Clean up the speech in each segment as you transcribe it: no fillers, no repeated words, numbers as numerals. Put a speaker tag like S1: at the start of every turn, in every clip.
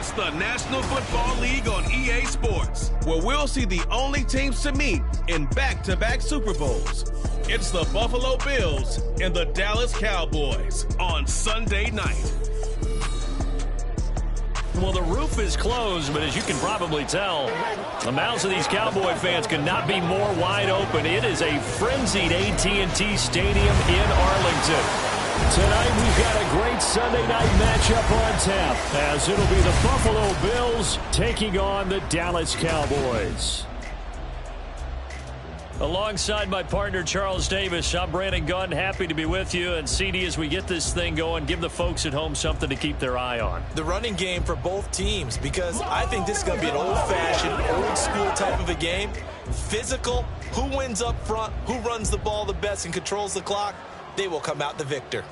S1: It's the National Football League on EA Sports, where we'll see the only teams to meet in back-to-back Super Bowls. It's the Buffalo Bills and the Dallas Cowboys on Sunday night.
S2: Well, the roof is closed, but as you can probably tell, the mouths of these Cowboy fans could not be more wide open. It is a frenzied AT&T Stadium in Arlington. Tonight, we've got a great Sunday night matchup on tap, as it'll be the Buffalo Bills taking on the Dallas Cowboys. Alongside my partner, Charles Davis, I'm Brandon Gunn. Happy to be with you. And CD, as we get this thing going, give the folks at home something to keep their eye on.
S3: The running game for both teams, because I think this is going to be an old-fashioned, old-school type of a game. Physical, who wins up front, who runs the ball the best and controls the clock, they will come out the victor.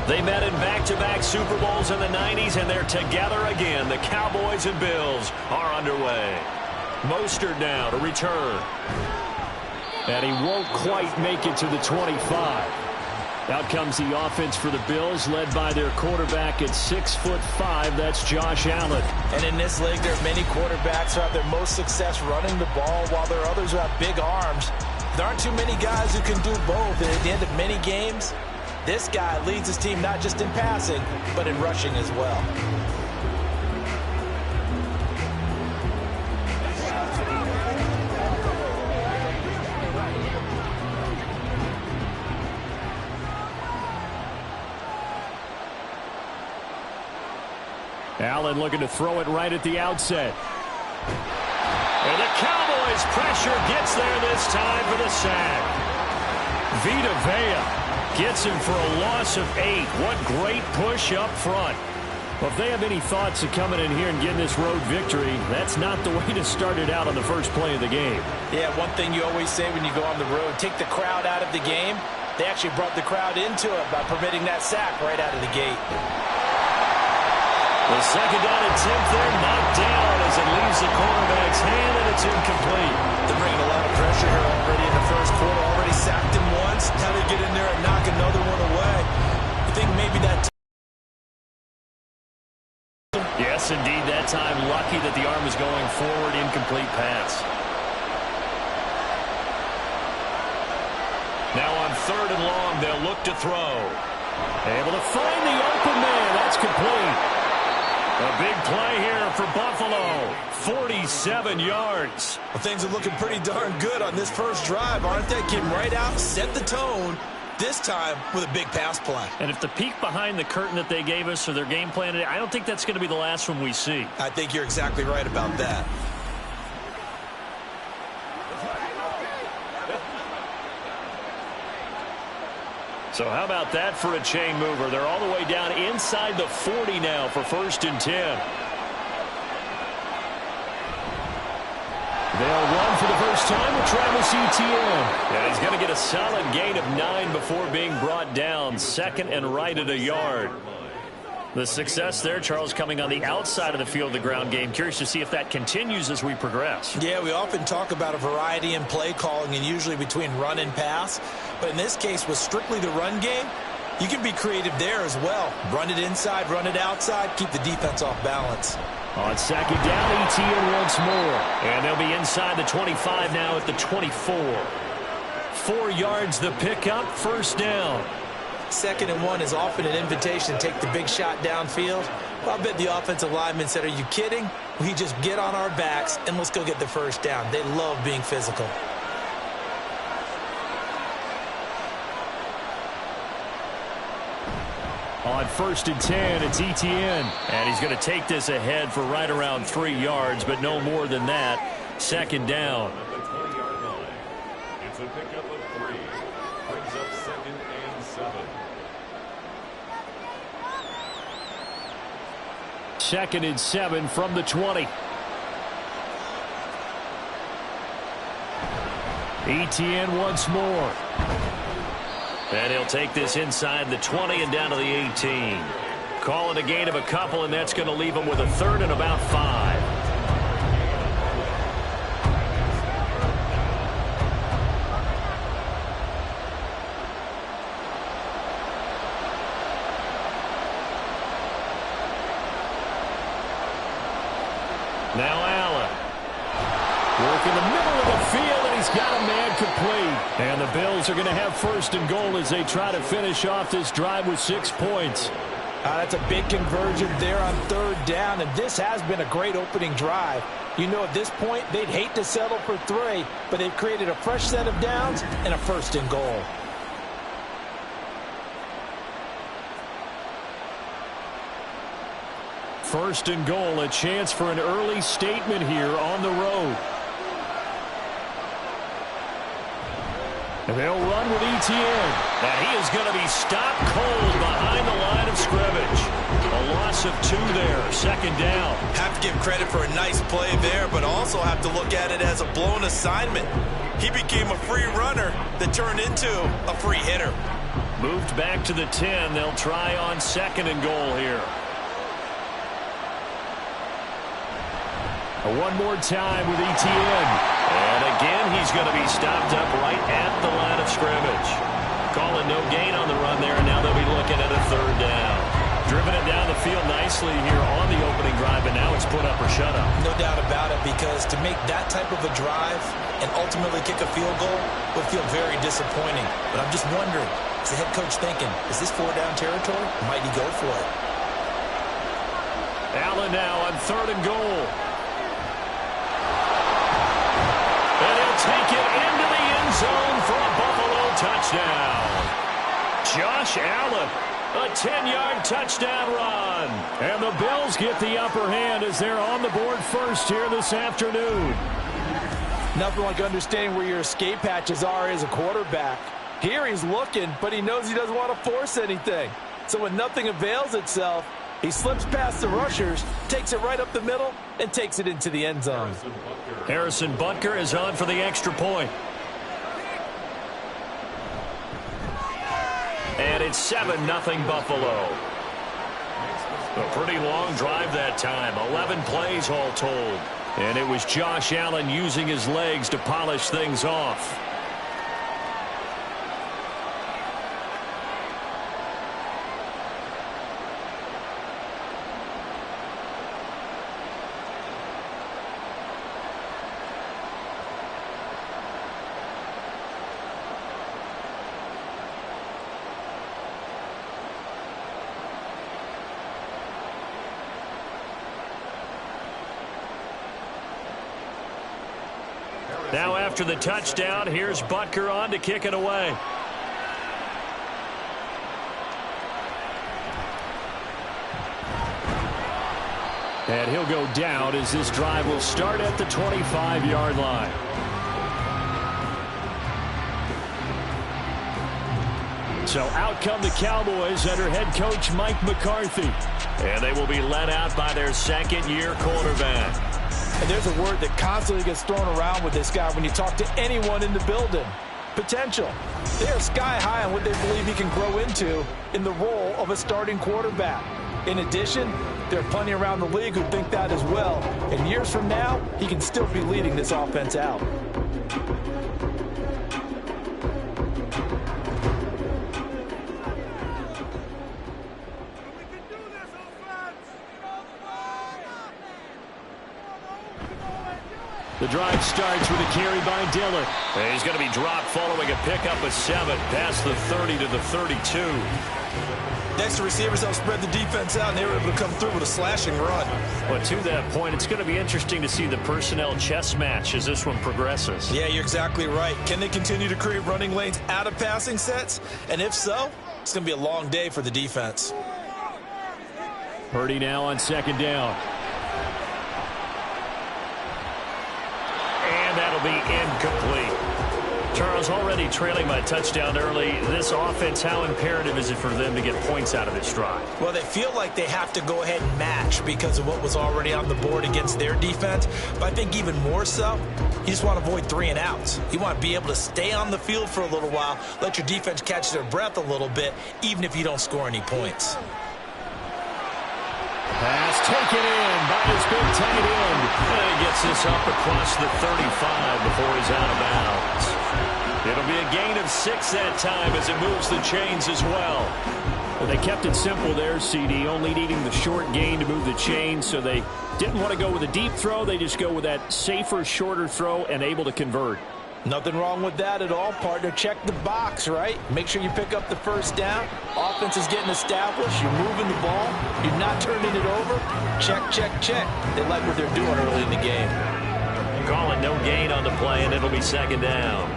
S2: They met in back-to-back Super Bowls in the 90s, and they're together again. The Cowboys and Bills are underway. Mostert now to return. And he won't quite make it to the 25. Out comes the offense for the Bills, led by their quarterback at 6'5". That's Josh Allen.
S3: And in this league, there are many quarterbacks who have their most success running the ball, while there are others who have big arms. There aren't too many guys who can do both. And at the end of many games, this guy leads his team not just in passing, but in rushing as well.
S2: Allen looking to throw it right at the outset. And the Cowboys pressure gets there this time for the sack. Vita Vea gets him for a loss of 8. What great push up front. Well, if they have any thoughts of coming in here and getting this road victory, that's not the way to start it out on the first play of the game. Yeah, one thing you always say when you go on the road, take the crowd out of the game. They actually brought the crowd into it by permitting that sack right out of the gate. The second down attempt there knocked down as it leaves the quarterback's hand, and it's incomplete. They're bringing a lot of pressure here already in the first quarter. Already sacked him once. Now they get in there and knock another one away. I think maybe that... Yes, indeed, that time lucky that the arm was going forward. Incomplete pass. Now on 3rd and long, they'll look to throw. Able to find the open man. That's complete. A big play here for Buffalo. 47 yards. Well, things are looking pretty darn good on this first drive, aren't they? Came right out, set the tone, this time with a big pass play. And if the peek behind the curtain that they gave us or their game plan today, I don't think that's going to be the last one we see. I think you're exactly right about that. So how about that for a chain mover? They're all the way down inside the 40 now for 1st and 10. They'll run for the first time with Travis Etienne. And he's going to get a solid gain of 9 before being brought down. 2nd and right at a yard. The success there, Charles, coming on the outside of the field, the ground game. Curious to see if that continues as we progress. Yeah, we often talk about a variety in play calling and usually between run and pass. But in this case, with strictly the run game, you can be creative there as well. Run it inside, run it outside, keep the defense off balance. On 2nd down, Etienne once more. And they'll be inside the 25 now at the 24. 4 yards the pickup, 1st down. 2nd and 1 is often an invitation to take the big shot downfield. Well, I bet the offensive lineman said, are you kidding? We just get on our backs and let's go get the 1st down. They love being physical. On 1st and 10, it's Etienne. And he's going to take this ahead for right around 3 yards, but no more than that. 2nd down.
S4: At the 20-yard line, it's a pickup of 3. Brings up 2nd and 7.
S2: 2nd and 7 from the 20. Etienne once more. And he'll take this inside the 20 and down to the 18. Call it a gain of a couple, and that's going to leave him with a 3rd and about 5. Now Allen. Work in the middle of the field, and he's got a man complete. And the Bills are going to have 1st and goal as they try to finish off this drive with 6 points.
S3: That's a big conversion there on 3rd down, and this has been a great opening drive. You know, at this point, they'd hate to settle for 3, but they've created a fresh set of downs and a 1st and goal.
S2: First and goal, a chance for an early statement here on the road. And they'll run with Etienne. And he is going to be stopped cold behind the line of scrimmage. A loss of 2 there, 2nd down.
S3: Have to give credit for a nice play there, but also have to look at it as a blown assignment. He became a free runner that turned into a free hitter.
S2: Moved back to the 10. They'll try on 2nd and goal here. One more time with Etienne. And again, he's going to be stopped up right at the line of scrimmage. Calling no gain on the run there, and now they'll be looking at a 3rd down. Driven it down the field nicely here on the opening drive, but now it's put up or shut up.
S3: No doubt about it, because to make that type of a drive and ultimately kick a field goal would feel very disappointing. But I'm just wondering, is the head coach thinking, is this 4-down territory? Or might he go for it?
S2: Allen now on 3rd and goal. And he'll take it into the end zone for a Buffalo touchdown. Josh Allen, a 10-yard touchdown run. And the Bills get the upper hand as they're on the board first here this afternoon.
S3: Nothing like understanding where your escape hatches are as a quarterback. Here he's looking, but he knows he doesn't want to force anything. So when nothing avails itself, he slips past the rushers, takes it right up the middle, and takes it into the end zone.
S2: Harrison Butker is on for the extra point. And it's 7-0 Buffalo. A pretty long drive that time. 11 plays all told. And it was Josh Allen using his legs to polish things off. Now after the touchdown, here's Butker on to kick it away. And he'll go down as this drive will start at the 25-yard line. So out come the Cowboys under head coach Mike McCarthy. And they will be led out by their second-year quarterback.
S3: And there's a word that constantly gets thrown around with this guy when you talk to anyone in the building. Potential. They are sky high on what they believe he can grow into in the role of a starting quarterback. In addition, there are plenty around the league who think that as well. And years from now, he can still be leading this offense out.
S2: The drive starts with a carry by Dillon. And he's going to be dropped following a pickup of 7 past the 30 to the 32.
S3: Next, the receivers help spread the defense out, and they were able to come through with a slashing run.
S2: But to that point, it's going to be interesting to see the personnel chess match as this one progresses.
S3: Yeah, you're exactly right. Can they continue to create running lanes out of passing sets? And if so, It's going to be a long day for the defense.
S2: Purdy now on second down. And that'll be incomplete. Charles, already trailing by a touchdown early. This offense, how imperative is it for them to get points out of this drive?
S3: Well, they feel like they have to go ahead and match because of what was already on the board against their defense. But I think even more so, you just want to avoid 3 and outs. You want to be able to stay on the field for a little while, let your defense catch their breath a little bit, even if you don't score any points.
S2: Pass taken in by his big tight end. And he gets this up across the 35 before he's out of bounds. It'll be a gain of 6 that time as it moves the chains as well. Well, they kept it simple there, CD, only needing the short gain to move the chains, so they didn't want to go with a deep throw. They just go with that safer, shorter throw and able to convert.
S3: Nothing wrong with that at all, partner. Check the box, right? Make sure you pick up the first down. Offense is getting established. You're moving the ball. You're not turning it over. Check, check, check. They like what they're doing early in the game.
S2: Calling no gain on the play, and it'll be second down.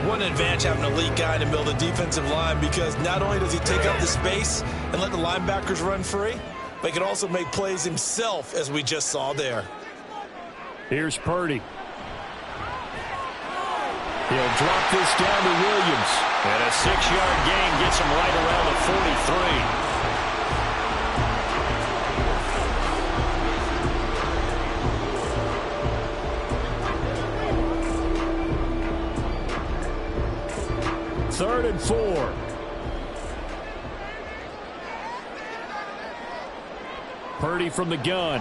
S3: What an advantage having an elite guy in the middle of the defensive line, because not only does he take up the space and let the linebackers run free, but he can also make plays himself, as we just saw there.
S2: Here's Purdy. He'll drop this down to Williams. And a 6-yard gain gets him right around the 43. Third and 4. Purdy from the gun.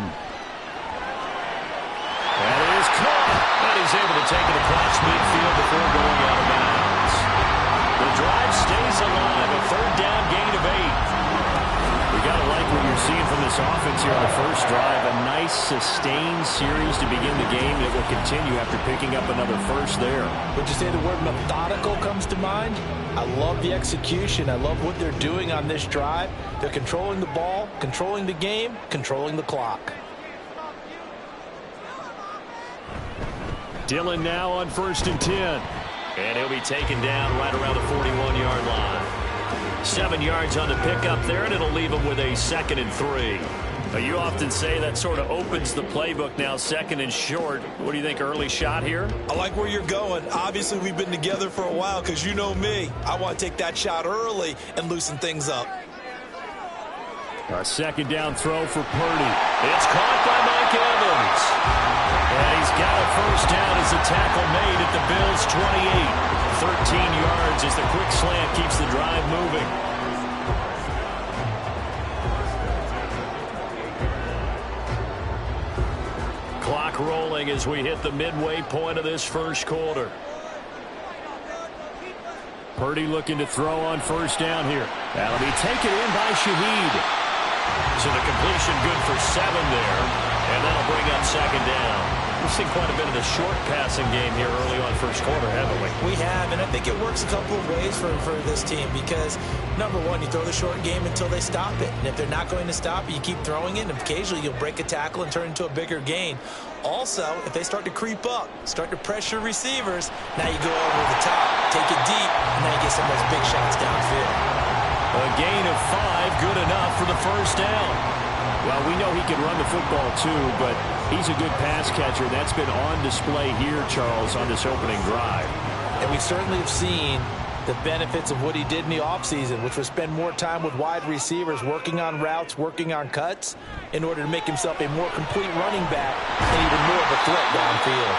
S2: That is caught. And he's able to take it across midfield before going out of bounds. The drive stays alive. A third down gain of 8. We got to like what you're seeing from this offense here on the first drive. A nice sustained series to begin the game that will continue after picking up another first there.
S3: Would you say the word methodical comes to mind? I love the execution. I love what they're doing on this drive. They're controlling the ball, controlling the game, controlling the clock.
S2: Dillon now on 1st and 10. And he'll be taken down right around the 41-yard line. 7 yards on the pickup there, and it'll leave him with a 2nd and 3. You often say that sort of opens the playbook now, 2nd and short. What do you think, early shot here?
S3: I like where you're going. Obviously, we've been together for a while because you know me. I want to take that shot early and loosen things up.
S2: A 2nd down throw for Purdy. It's caught by Mike Evans. And he's got a first down as the tackle made at the Bills' 28. 13 yards as the quick slant keeps the drive moving. Clock rolling as we hit the midway point of this first quarter. Purdy looking to throw on first down here. That'll be taken in by Shaheed. So the completion good for 7 there. And that'll bring up 2nd down. We've seen quite a bit of the short passing game here early on first quarter, haven't we?
S3: We have, and I think it works a couple of ways for this team because, number one, you throw the short game until they stop it. And if they're not going to stop it, you keep throwing it, and occasionally you'll break a tackle and turn into a bigger gain. Also, if they start to creep up, start to pressure receivers, now you go over the top, take it deep, and now you get some of those big shots downfield.
S2: A gain of 5, good enough for the first down. Well, we know he can run the football too, but he's a good pass catcher. That's been on display here, Charles, on this opening drive.
S3: And we certainly have seen the benefits of what he did in the offseason, which was spend more time with wide receivers, working on routes, working on cuts, in order to make himself a more complete running back and even more of a threat downfield.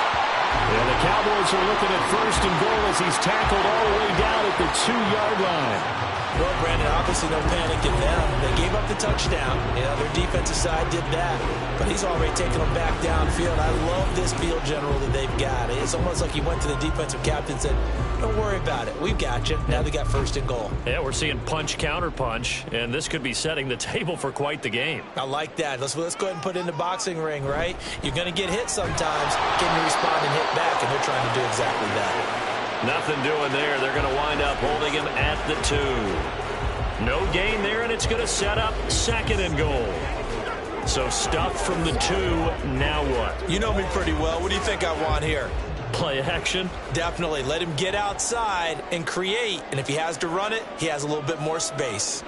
S2: And the Cowboys are looking at 1st and goal as he's tackled all the way down at the 2-yard line.
S3: Well, Brandon, obviously no panic in them. They gave up the touchdown. You know, their defensive side did that. But he's already taken them back downfield. I love this field general that they've got. It's almost like he went to the defensive captain and said, don't worry about it. We've got you. Now they got 1st and goal.
S2: Yeah, we're seeing punch, counter punch, and this could be setting the table for quite the game.
S3: I like that. Let's go ahead and put it in the boxing ring, right? You're going to get hit sometimes. Can you respond and hit back? And they're trying to do exactly that.
S2: Nothing doing there. They're going to wind up holding him at the 2. No gain there, and it's going to set up 2nd and goal. So stuff from the 2. Now what?
S3: You know me pretty well. What do you think I want here?
S2: Play action.
S3: Definitely. Let him get outside and create. And if he has to run it, he has a little bit more space.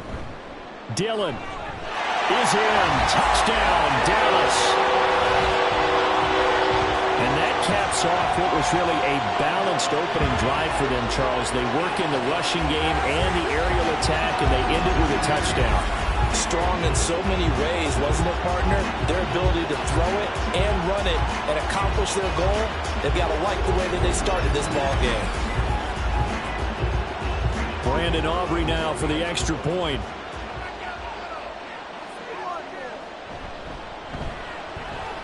S2: Dillon is in. Touchdown, Dallas. And that caps off what was really a balanced opening drive for them, Charles. They work in the rushing game and the aerial attack, and they end it with a touchdown.
S3: Strong in so many ways, wasn't it, partner? Their ability to throw it and run it and accomplish their goal, they've got to like the way that they started this ball game.
S2: Brandon Aubrey now for the extra point.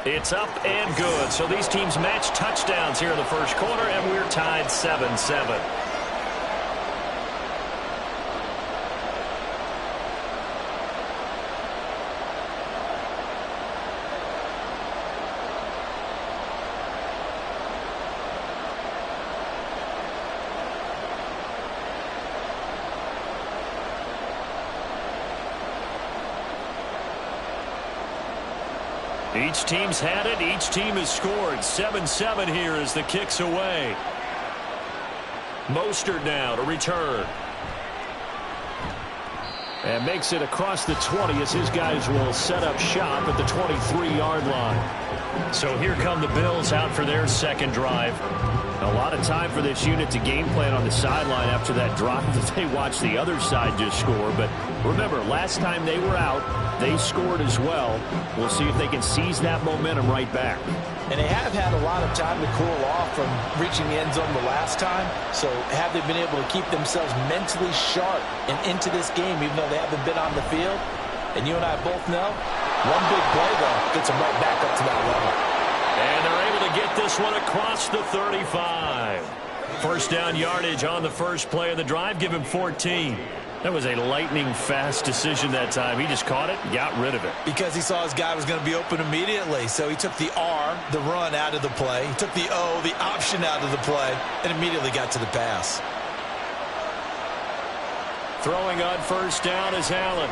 S2: It's up and good. So these teams match touchdowns here in the first quarter, and we're tied 7-7. Each team's had it. Each team has scored. 7-7 here as the kick's away. Mostert now to return. And makes it across the 20 as his guys will set up shop at the 23-yard line. So here come the Bills out for their second drive. A lot of time for this unit to game plan on the sideline after that drive that they watched the other side just score. But remember, last time they were out, they scored as well. We'll see if they can seize that momentum right back.
S3: And they have had a lot of time to cool off from reaching the end zone the last time. So have they been able to keep themselves mentally sharp and into this game even though they haven't been on the field? And you and I both know, one big play, though, gets them right back up to that level.
S2: And they're able to get this one across the 35. First down yardage on the first play of the drive. Give him 14. That was a lightning-fast decision that time. He just caught it and got rid of it.
S3: Because he saw his guy was going to be open immediately. So he took the R, the run, out of the play. He took the O, the option, out of the play, and immediately got to the pass.
S2: Throwing on first down is Allen.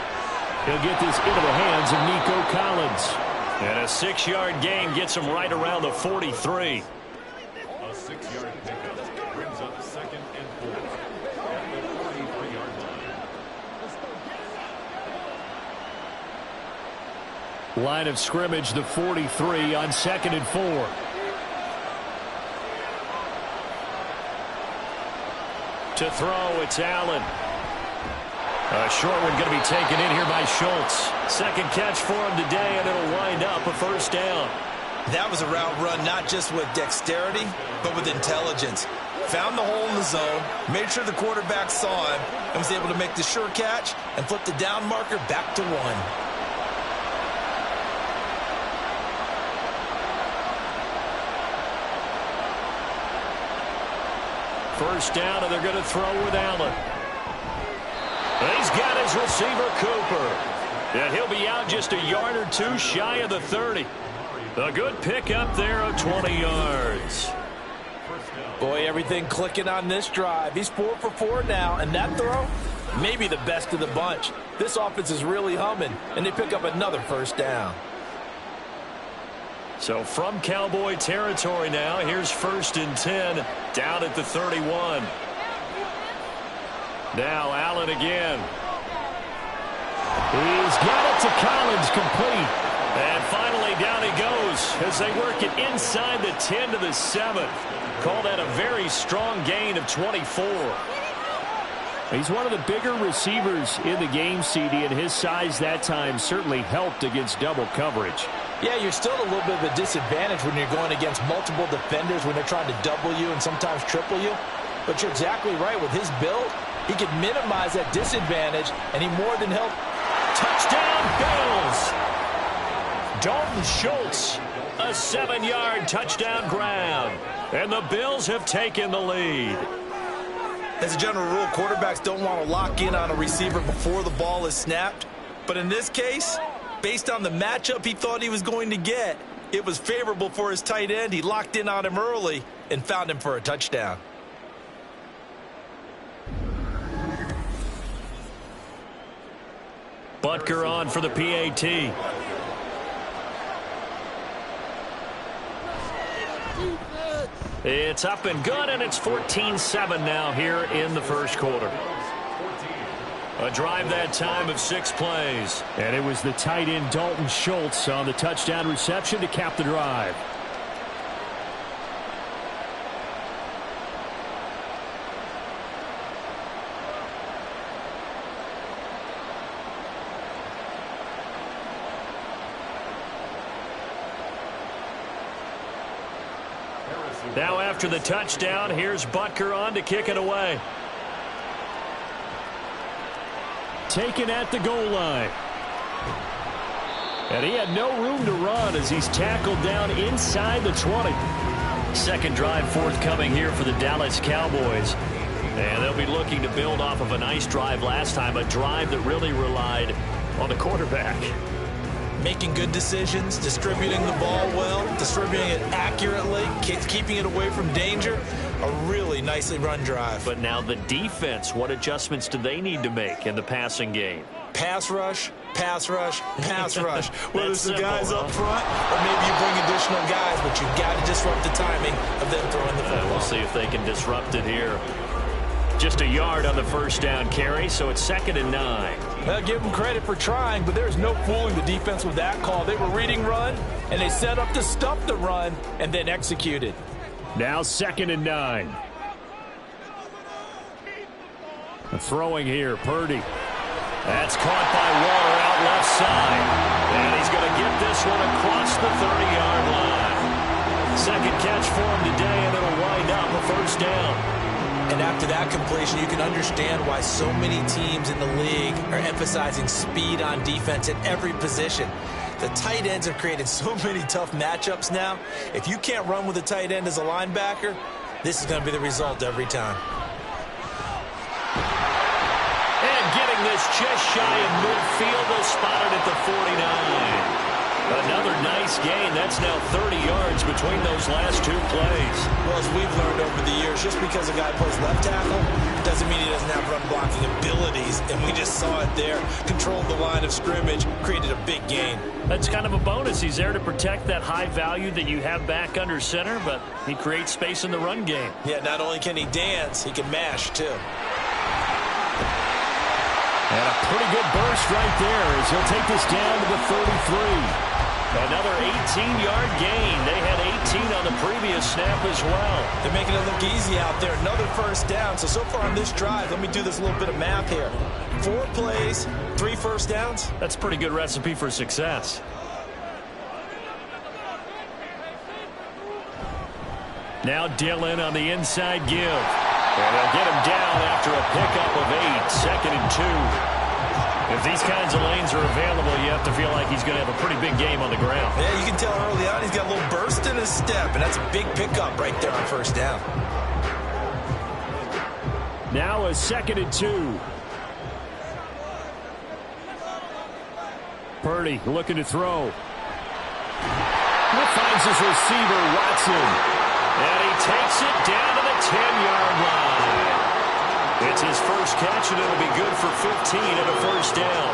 S2: He'll get this into the hands of Nico Collins. And a 6-yard gain gets him right around the 43.
S4: A 6-yard pickup brings up 2nd and 4 at the 43-yard line.
S2: Line of scrimmage, the 43 on 2nd and 4. To throw, it's Allen. A short one going to be taken in here by Schultz. Second catch for him today, and it'll wind up a first down.
S3: That was a route run not just with dexterity, but with intelligence. Found the hole in the zone, made sure the quarterback saw him, and was able to make the sure catch and flip the down marker back to 1.
S2: First down, and they're going to throw with Allen. He's got his receiver, Cooper. And he'll be out just a yard or two shy of the 30. A good pickup there of 20 yards.
S3: Boy, everything clicking on this drive. He's 4 for 4 now, and that throw, maybe the best of the bunch. This offense is really humming, and they pick up another first down.
S2: So from Cowboy territory now, here's 1st and 10 down at the 31. Now Allen again. He's got it to Collins, complete. And finally down he goes as they work it inside the 10 to the 7. Call that a very strong gain of 24. He's one of the bigger receivers in the game, CD, and his size that time certainly helped against double coverage.
S3: Yeah, you're still at a little bit of a disadvantage when you're going against multiple defenders when they're trying to double you and sometimes triple you. But you're exactly right. With his build, he can minimize that disadvantage, and he more than helped.
S2: Touchdown, Bills! Dalton Schultz, a 7-yard touchdown grab. And the Bills have taken the lead.
S3: As a general rule, quarterbacks don't want to lock in on a receiver before the ball is snapped. But in this case, based on the matchup he thought he was going to get, it was favorable for his tight end. He locked in on him early and found him for a touchdown.
S2: Butker on for the PAT. It's up and good, and it's 14-7 now here in the first quarter. A drive that time of 6 plays.
S5: And it was the tight end Dalton Schultz on the touchdown reception to cap the drive.
S2: Now after the touchdown, here's Butker on to kick it away.
S5: Taken at the goal line. And he had no room to run as he's tackled down inside the 20.
S2: Second drive forthcoming here for the Dallas Cowboys. And they'll be looking to build off of a nice drive last time, a drive that really relied on the quarterback.
S3: Making good decisions, distributing the ball well, distributing it accurately, keeping it away from danger. A really nicely run drive.
S2: But now the defense, what adjustments do they need to make in the passing game?
S3: Pass rush, pass rush, pass rush. Whether it's the guys
S2: simple,
S3: up front or maybe you bring additional guys, but you've got to disrupt the timing of them throwing the football.
S2: We'll see if they can disrupt it here. Just a yard on the first down carry, so it's 2nd and 9.
S3: Well, give them credit for trying, but there's no fooling the defense with that call. They were reading run, and they set up to stop the run and then executed.
S5: Now 2nd and 9. Throwing here, Purdy.
S2: That's caught by Waller out left side. And he's going to get this one across the 30-yard line. Second catch for him today, and it'll wind up a first down.
S3: And after that completion, you can understand why so many teams in the league are emphasizing speed on defense at every position. The tight ends have created so many tough matchups now. If you can't run with a tight end as a linebacker, this is going to be the result every time.
S2: And getting this just shy of midfield, they'll spot it at the 49. Another nice gain. That's now 30 yards between those last 2 plays.
S3: Well, as we've learned over the years, just because a guy plays left tackle doesn't mean he doesn't have run blocking abilities. And we just saw it there. Controlled the line of scrimmage, created a big gain.
S2: That's kind of a bonus. He's there to protect that high value that you have back under center, but he creates space in the run game.
S3: Yeah, not only can he dance, he can mash, too.
S5: And a pretty good burst right there as he'll take this down to the 33.
S2: Another 18-yard gain. They had 18 on the previous snap as well.
S3: They're making it look easy out there. Another first down. So far on this drive, let me do this little bit of math here. 4 plays, 3 first downs.
S2: That's a pretty good recipe for success.
S5: Now Dillon on the inside give. And they'll get him down after a pickup of 8. 2nd and 2.
S2: If these kinds of lanes are available, you have to feel like he's going to have a pretty big game on the ground.
S3: Yeah, you can tell early on he's got a little burst in his step, and that's a big pickup right there on first down.
S5: Now a 2nd and 2. Purdy looking to throw. He finds his receiver, Watson.
S2: And he takes it down to the 10-yard line. It's his first catch, and it'll be good for 15 and a first down.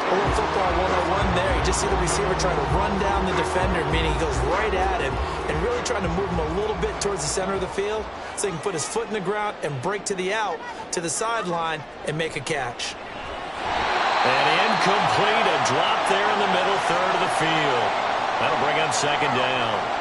S3: A little football 101 there. You just see the receiver trying to run down the defender, meaning he goes right at him and really trying to move him a little bit towards the center of the field so he can put his foot in the ground and break to the out, to the sideline, and make a catch.
S2: And incomplete, a drop there in the middle third of the field. That'll bring up 2nd down.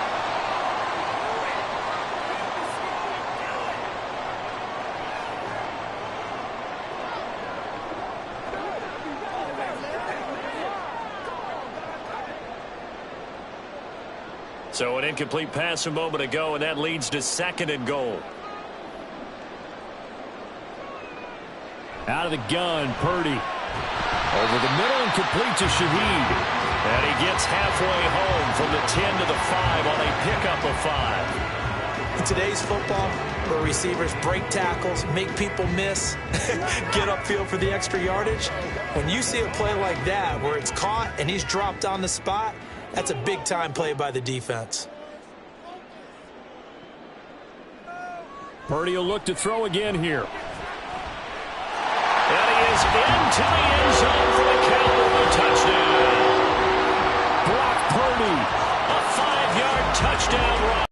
S2: So an incomplete pass a moment ago, and that leads to 2nd and goal.
S5: Out of the gun, Purdy. Over the middle and complete to Shaheed.
S2: And he gets halfway home from the 10 to the 5 on a pickup of 5.
S3: In today's football, where receivers break tackles, make people miss, get upfield for the extra yardage, when you see a play like that where it's caught and he's dropped on the spot, that's a big-time play by the defense.
S5: Purdy will look to throw again here.
S2: And he is into the end zone for the Cowboys touchdown.
S5: Brock Purdy.
S2: A 5-yard touchdown run.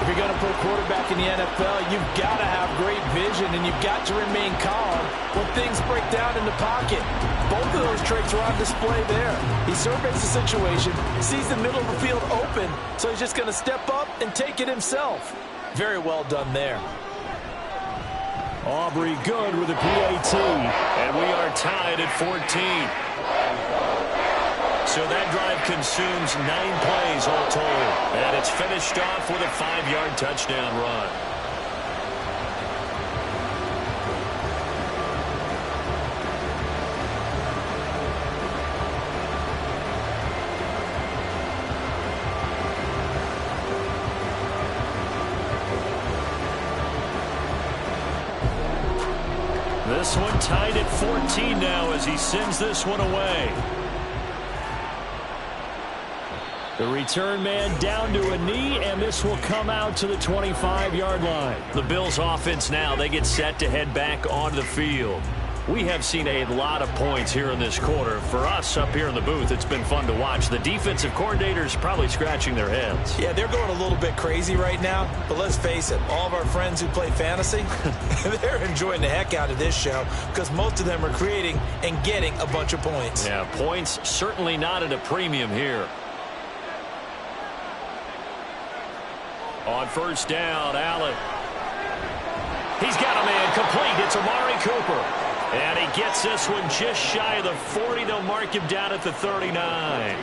S3: If you're going to play quarterback in the NFL, you've got to have great vision, and you've got to remain calm when things break down in the pocket. Both of those traits are on display there. He surveys the situation, sees the middle of the field open, so he's just going to step up and take it himself. Very well done there.
S2: Aubrey good with a PAT, and we are tied at 14. So that drive consumes 9 plays all told, and it's finished off with a 5-yard touchdown run. This one tied at 14 now as he sends this one away. The return man down to a knee, and this will come out to the 25-yard line. The Bills offense now, they get set to head back onto the field. We have seen a lot of points here in this quarter. For us up here in the booth, it's been fun to watch. The defensive coordinators probably scratching their heads.
S3: Yeah, they're going a little bit crazy right now, but let's face it, all of our friends who play fantasy, they're enjoying the heck out of this show because most of them are creating and getting a bunch of points.
S2: Yeah, points certainly not at a premium here. On first down, Allen. He's got a man complete. It's Amari Cooper. And he gets this one just shy of the 40. They'll mark him down at the 39.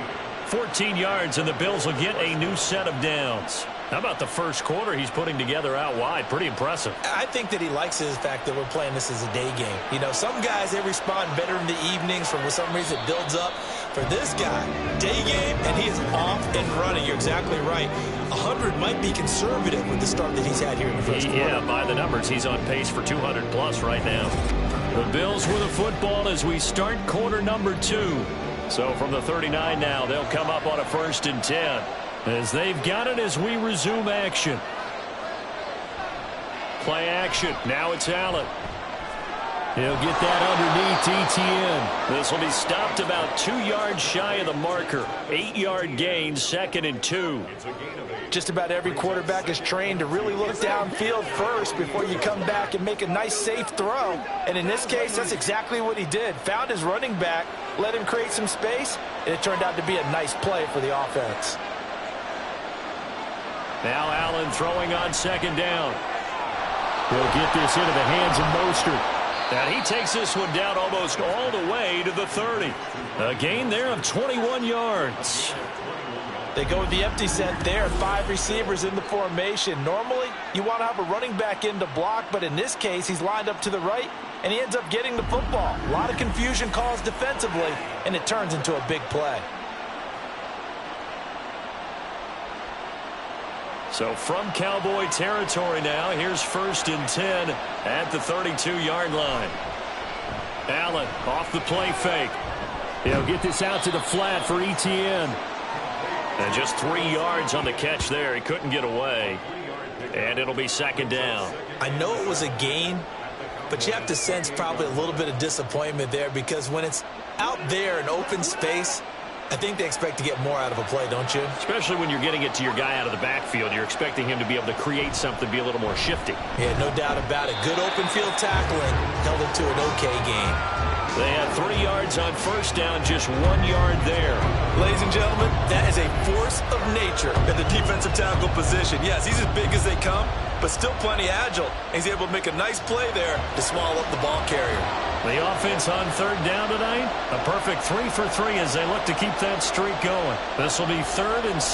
S2: 14 yards, and the Bills will get a new set of downs. How about the first quarter he's putting together out wide? Pretty impressive.
S3: I think that he likes the fact that we're playing this as a day game. You know, some guys, they respond better in the evenings. For some reason, it builds up. For this guy, day game, and he is off and running. You're exactly right. 100 might be conservative with the start that he's had here in the first quarter.
S2: Yeah, by the numbers, he's on pace for 200-plus right now. The Bills with a football as we start quarter number 2. So from the 39 now, they'll come up on a 1st and 10. As they've got it as we resume action. Play action. Now it's Allen. He'll get that underneath ETN. This will be stopped about 2 yards shy of the marker. 8-yard gain, 2nd and 2.
S3: Just about every quarterback is trained to really look downfield first before you come back and make a nice, safe throw. And in this case, that's exactly what he did. Found his running back, let him create some space, and it turned out to be a nice play for the offense.
S2: Now Allen throwing on 2nd down. He'll get this into the hands of Mostert. And he takes this one down almost all the way to the 30. A gain there of 21 yards.
S3: They go with the empty set there. 5 receivers in the formation. Normally, you want to have a running back in to block, but in this case, he's lined up to the right, and he ends up getting the football. A lot of confusion caused defensively, and it turns into a big play.
S2: So from Cowboy territory now, here's 1st and 10 at the 32-yard line. Allen off the play fake. He'll get this out to the flat for ETN. And just 3 yards on the catch there. He couldn't get away. And it'll be 2nd down.
S3: I know it was a gain, but you have to sense probably a little bit of disappointment there because when it's out there in open space, I think they expect to get more out of a play, don't you?
S2: Especially when you're getting it to your guy out of the backfield. You're expecting him to be able to create something, be a little more shifty.
S3: Yeah, no doubt about it. Good open field tackling held it to an okay game.
S2: They have 3 yards on first down, just 1 yard there.
S3: Ladies and gentlemen, that is a force of nature in the defensive tackle position. Yes, he's as big as they come, but still plenty agile. He's able to make a nice play there to swallow up the ball carrier.
S2: The offense on 3rd down tonight, a perfect 3 for 3 as they look to keep that streak going. This will be 3rd and 6.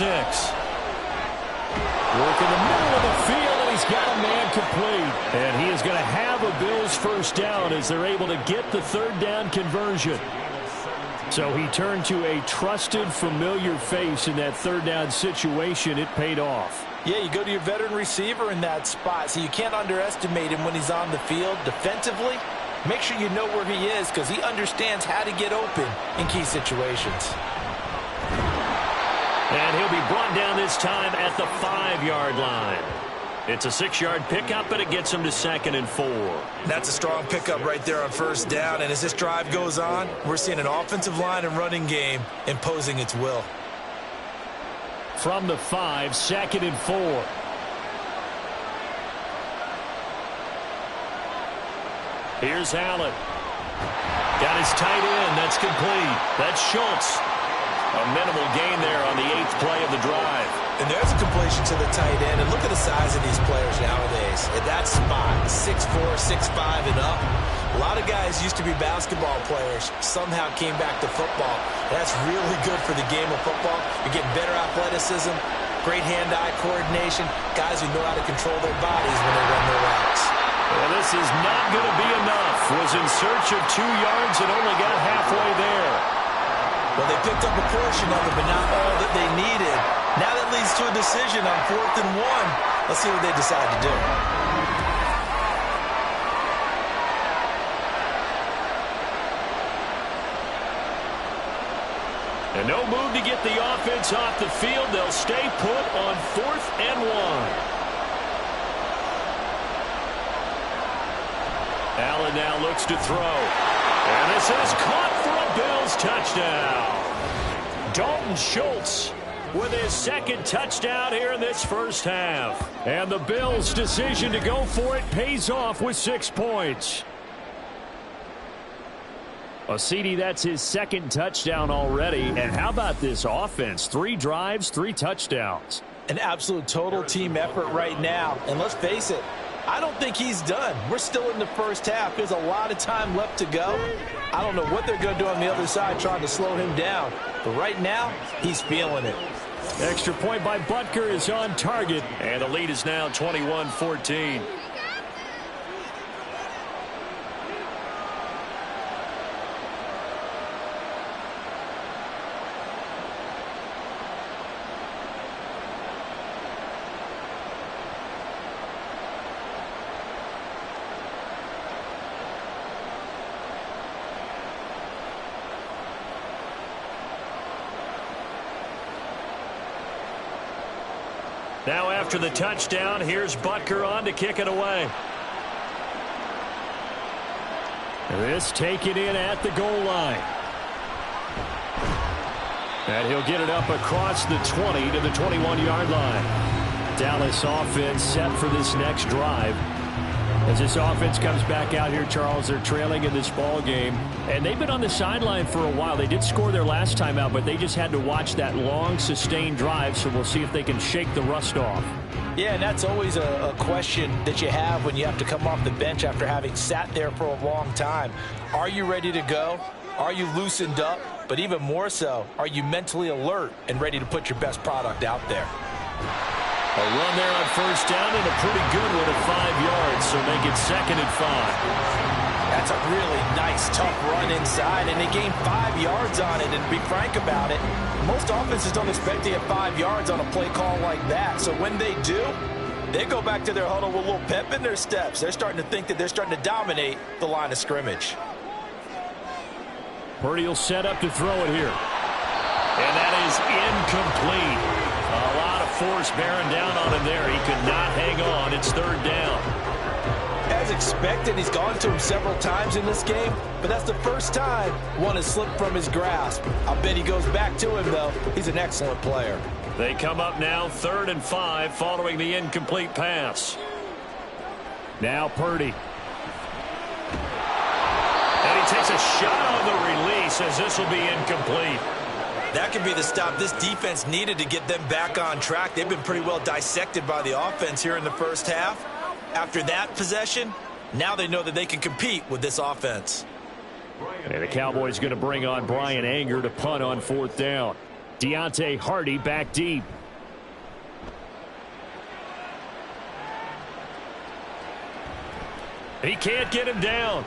S2: Work in the middle of the field, and he's got a man complete. And he is going to have a Bills first down as they're able to get the 3rd down conversion. So he turned to a trusted, familiar face in that 3rd down situation. It paid off.
S3: Yeah, you go to your veteran receiver in that spot, so you can't underestimate him when he's on the field. Defensively, make sure you know where he is because he understands how to get open in key situations.
S2: And he'll be brought down this time at the 5-yard line. It's a 6-yard pickup, but it gets him to 2nd and 4.
S3: That's a strong pickup right there on first down. And as this drive goes on, we're seeing an offensive line and running game imposing its will.
S2: From the 5, 2nd and 4. Here's Allen. Got his tight end. That's complete. That's Schultz. A minimal gain there on the 8th play of the drive.
S3: And there's a completion to the tight end. And look at the size of these players nowadays. At that spot, 6'4", 6'5", and up. A lot of guys used to be basketball players, somehow came back to football. That's really good for the game of football. You're getting better athleticism, great hand-eye coordination, guys who know how to control their bodies when they run their routes.
S2: Well, this is not going to be enough. Was in search of 2 yards and only got halfway there.
S3: Well, they picked up a portion of it, but not all that they needed. Now that leads to a decision on 4th and 1. Let's see what they decide to do.
S2: And no move to get the offense off the field. They'll stay put on 4th and 1. Allen now looks to throw. And this is caught for a Bills touchdown. Dalton Schultz with his 2nd touchdown here in this first half. And the Bills' decision to go for it pays off with 6 points. CD, that's his 2nd touchdown already. And how about this offense? 3 drives, 3 touchdowns.
S3: An absolute total team effort right now. And let's face it, I don't think he's done. We're still in the first half. There's a lot of time left to go. I don't know what they're going to do on the other side trying to slow him down. But right now, he's feeling it.
S2: Extra point by Butker is on target. And the lead is now 21-14. Now after the touchdown, here's Butker on to kick it away. This taken in at the goal line. And he'll get it up across the 20 to the 21-yard line. Dallas offense set for this next drive. As this offense comes back out here, Charles, they're trailing in this ball game. And they've been on the sideline for a while. They did score their last time out, but they just had to watch that long, sustained drive. So we'll see if they can shake the rust off.
S3: Yeah, and that's always a question that you have when you have to come off the bench after having sat there for a long time. Are you ready to go? Are you loosened up? But even more so, are you mentally alert and ready to put your best product out there?
S2: A run there on first down and a pretty good one at 5 yards, so make it 2nd and 5.
S3: That's a really nice, tough run inside, and they gained 5 yards on it. And to be frank about it, most offenses don't expect to get 5 yards on a play call like that. So when they do, they go back to their huddle with a little pep in their steps. They're starting to think that they're starting to dominate the line of scrimmage.
S2: Purdy will set up to throw it here. And that is incomplete. A lot of force bearing down on him there. He could not hang on. It's 3rd down.
S3: As expected, he's gone to him several times in this game, but that's the first time one has slipped from his grasp. I bet he goes back to him, though. He's an excellent player.
S2: They come up now 3rd and 5 following the incomplete pass. Now Purdy. And he takes a shot on the release as this will be incomplete.
S3: That could be the stop this defense needed to get them back on track. They've been pretty well dissected by the offense here in the first half. After that possession, now they know that they can compete with this offense.
S2: And the Cowboys going to bring on Brian Anger to punt on 4th down. Deontay Hardy back deep. He can't get him down.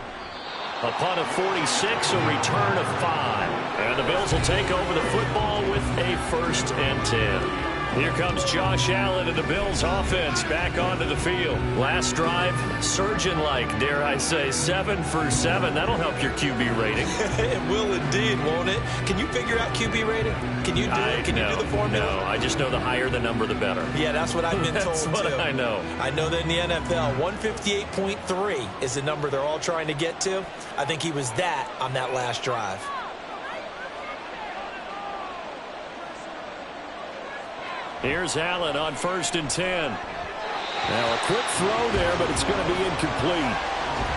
S2: A punt of 46, a return of 5. And the Bills will take over the football with a 1st and 10. Here comes Josh Allen and the Bills offense back onto the field. Last drive, surgeon-like, dare I say, 7 for 7. That'll help your QB rating.
S3: It will indeed, won't it? Can you figure out QB rating? Can you do it? Can you do the formula?
S2: No, I just know the higher the number, the better.
S3: Yeah, that's what I've been told,
S2: That's what
S3: too.
S2: I know.
S3: I know that in the NFL, 158.3 is the number they're all trying to get to. I think he was that on that last drive.
S2: Here's Allen on 1st and 10. Now a quick throw there, but it's going to be incomplete.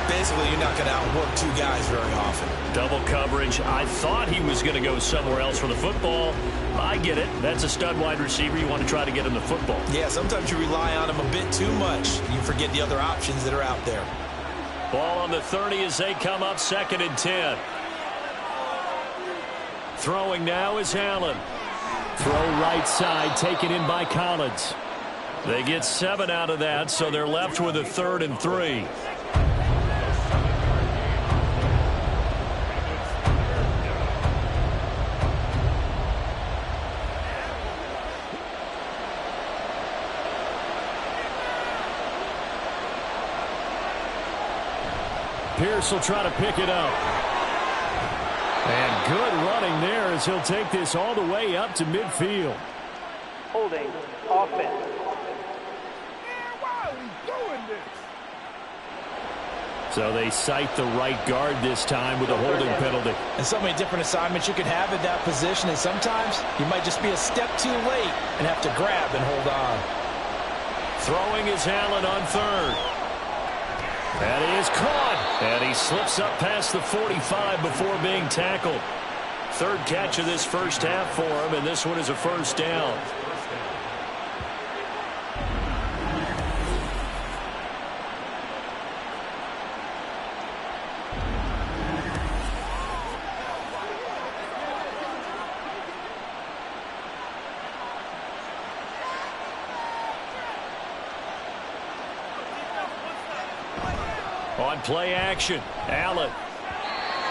S3: Basically, you're not going to outwork two guys very often.
S2: Double coverage. I thought he was going to go somewhere else for the football. I get it. That's a stud wide receiver. You want to try to get him the football.
S3: Yeah, sometimes you rely on him a bit too much. You forget the other options that are out there.
S2: Ball on the 30 as they come up 2nd and 10. Throwing now is Allen. Throw right side, taken in by Collins. They get 7 out of that, so they're left with a 3rd and 3. Pierce will try to pick it up. And good running there as he'll take this all the way up to midfield.
S6: Holding offense.
S2: So they cite the right guard this time with a holding penalty.
S3: And so many different assignments you could have in that position, and sometimes you might just be a step too late and have to grab and hold on.
S2: Throwing is Allen on 3rd. And he is caught. And he slips up past the 45 before being tackled. 3rd catch of this first half for him, and this one is a 1st down. On play action, Allen.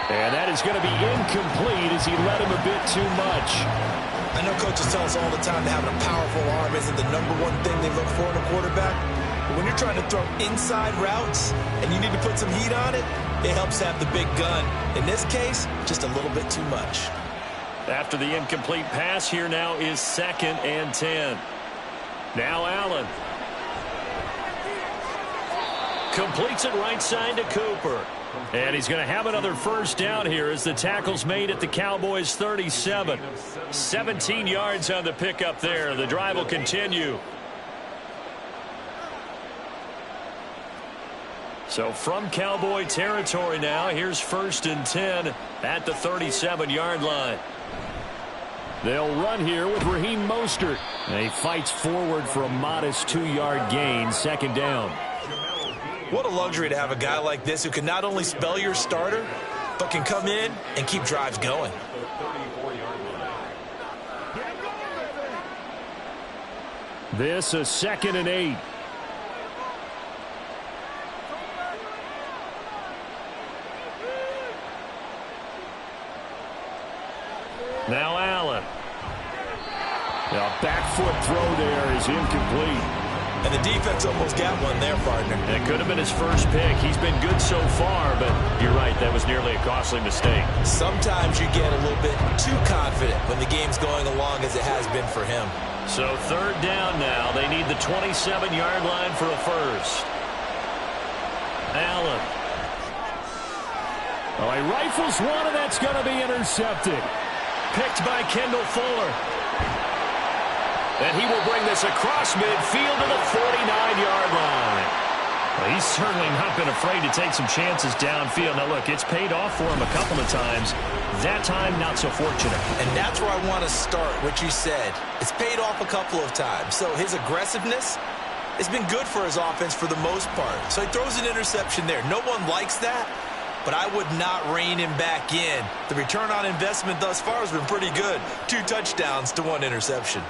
S2: And that is going to be incomplete as he led him a bit too much.
S3: I know coaches tell us all the time that having a powerful arm isn't the #1 thing they look for in a quarterback. But when you're trying to throw inside routes and you need to put some heat on it, it helps have the big gun. In this case, just a little bit too much.
S2: After the incomplete pass, here now is 2nd and 10. Now Allen. Completes it right side to Cooper. And he's going to have another 1st down here as the tackle's made at the Cowboys 37. 17 yards on the pickup there. The drive will continue. So from Cowboy territory now, here's 1st and 10 at the 37-yard line. They'll run here with Raheem Mostert. And he fights forward for a modest 2-yard gain, 2nd down.
S3: What a luxury to have a guy like this who can not only spell your starter, but can come in and keep drives going.
S2: This is 2nd and 8. Now Allen. A back foot throw there is incomplete.
S3: And the defense almost got one there, partner.
S2: And it could have been his first pick. He's been good so far, but you're right, that was nearly a costly mistake.
S3: Sometimes you get a little bit too confident when the game's going along as it has been for him.
S2: So 3rd down now. They need the 27-yard line for a 1st. Allen. Oh, he rifles one, and that's going to be intercepted. Picked by Kendall Fuller. And he will bring this across midfield to the 49-yard line. Well, he's certainly not been afraid to take some chances downfield. Now, look, it's paid off for him a couple of times. That time, not so fortunate.
S3: And that's where I want to start, what you said. It's paid off a couple of times. So his aggressiveness has been good for his offense for the most part. So he throws an interception there. No one likes that, but I would not rein him back in. The return on investment thus far has been pretty good. 2 touchdowns to 1 interception.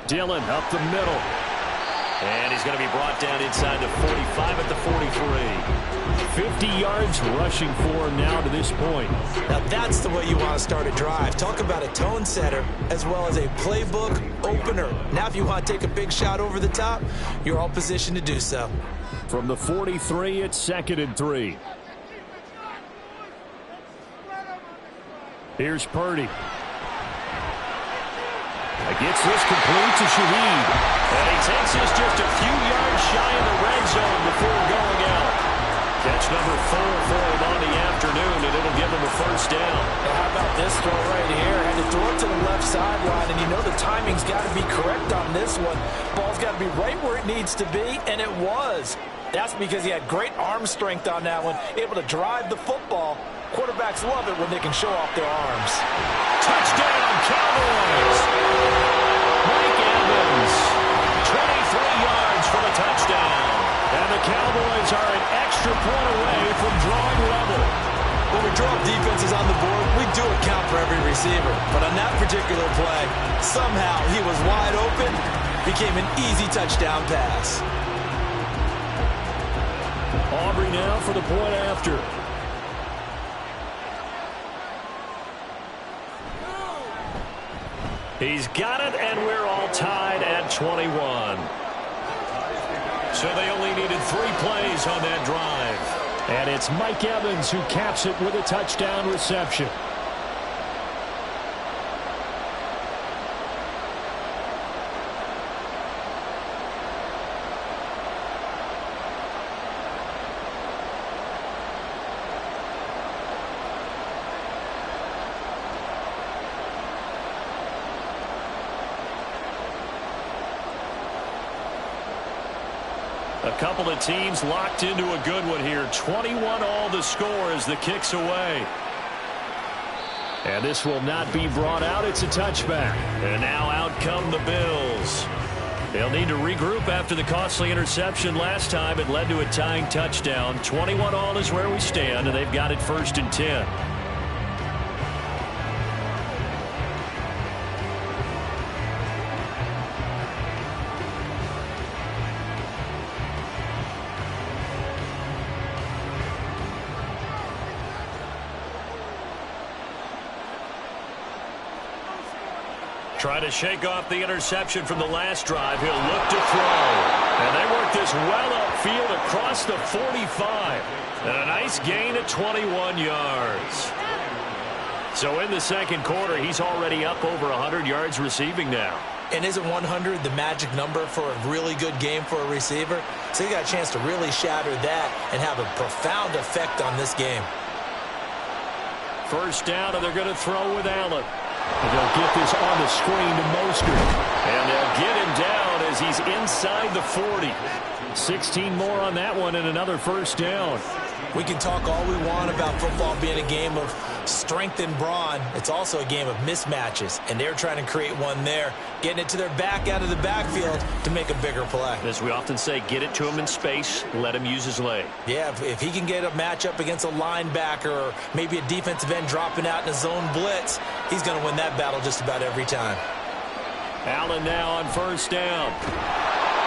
S2: Dillon up the middle. And he's going to be brought down inside the 45 at the 43. 50 yards rushing for him now to this point.
S3: Now that's the way you want to start a drive. Talk about a tone setter as well as a playbook opener. Now if you want to take a big shot over the top, you're all positioned to do so.
S2: From the 43, it's 2nd and 3. Here's Purdy. They Gets this complete to Shaheed. And he takes this just a few yards shy of the red zone before going out. Catch number 4 for him on the afternoon, and it'll give him a first down.
S3: And how about this throw right here? Had to throw it to the left sideline, and you know the timing's got to be correct on this one. Ball's got to be right where it needs to be, and it was. That's because he had great arm strength on that one, able to drive the football. Quarterbacks love it when they can show off their arms.
S2: Touchdown, Cowboys! Mike Evans, 23 yards for the touchdown. And the Cowboys are an extra point away from drawing level.
S3: When we draw defenses on the board, we do account for every receiver. But on that particular play, somehow he was wide open, became an easy touchdown pass.
S2: Aubrey now for the point after. He's got it, and we're all tied at 21. So they only needed 3 plays on that drive. And it's Mike Evans who caps it with a touchdown reception. A couple of teams locked into a good one here. 21 all the score as the kick's away. And this will not be brought out. It's a touchback. And now out come the Bills. They'll need to regroup after the costly interception last time. It led to a tying touchdown. 21 all is where we stand, and they've got it 1st and 10. Try to shake off the interception from the last drive. He'll look to throw. And they work this well upfield across the 45. And a nice gain of 21 yards. So in the second quarter, he's already up over 100 yards receiving now.
S3: And isn't 100 the magic number for a really good game for a receiver? So he got a chance to really shatter that and have a profound effect on this game.
S2: First down, and they're going to throw with Allen. And they'll get this on the screen to Mostert. And they'll get him down as he's inside the 40. 16 more on that one and another first down.
S3: We can talk all we want about football being a game of strength and brawn. It's also a game of mismatches, and they're trying to create one there, getting it to their back out of the backfield to make a bigger play.
S2: As we often say, get it to him in space, let him use his leg.
S3: Yeah, if he can get a matchup against a linebacker or maybe a defensive end dropping out in a zone blitz, he's going to win that battle just about every time.
S2: Allen now on first down.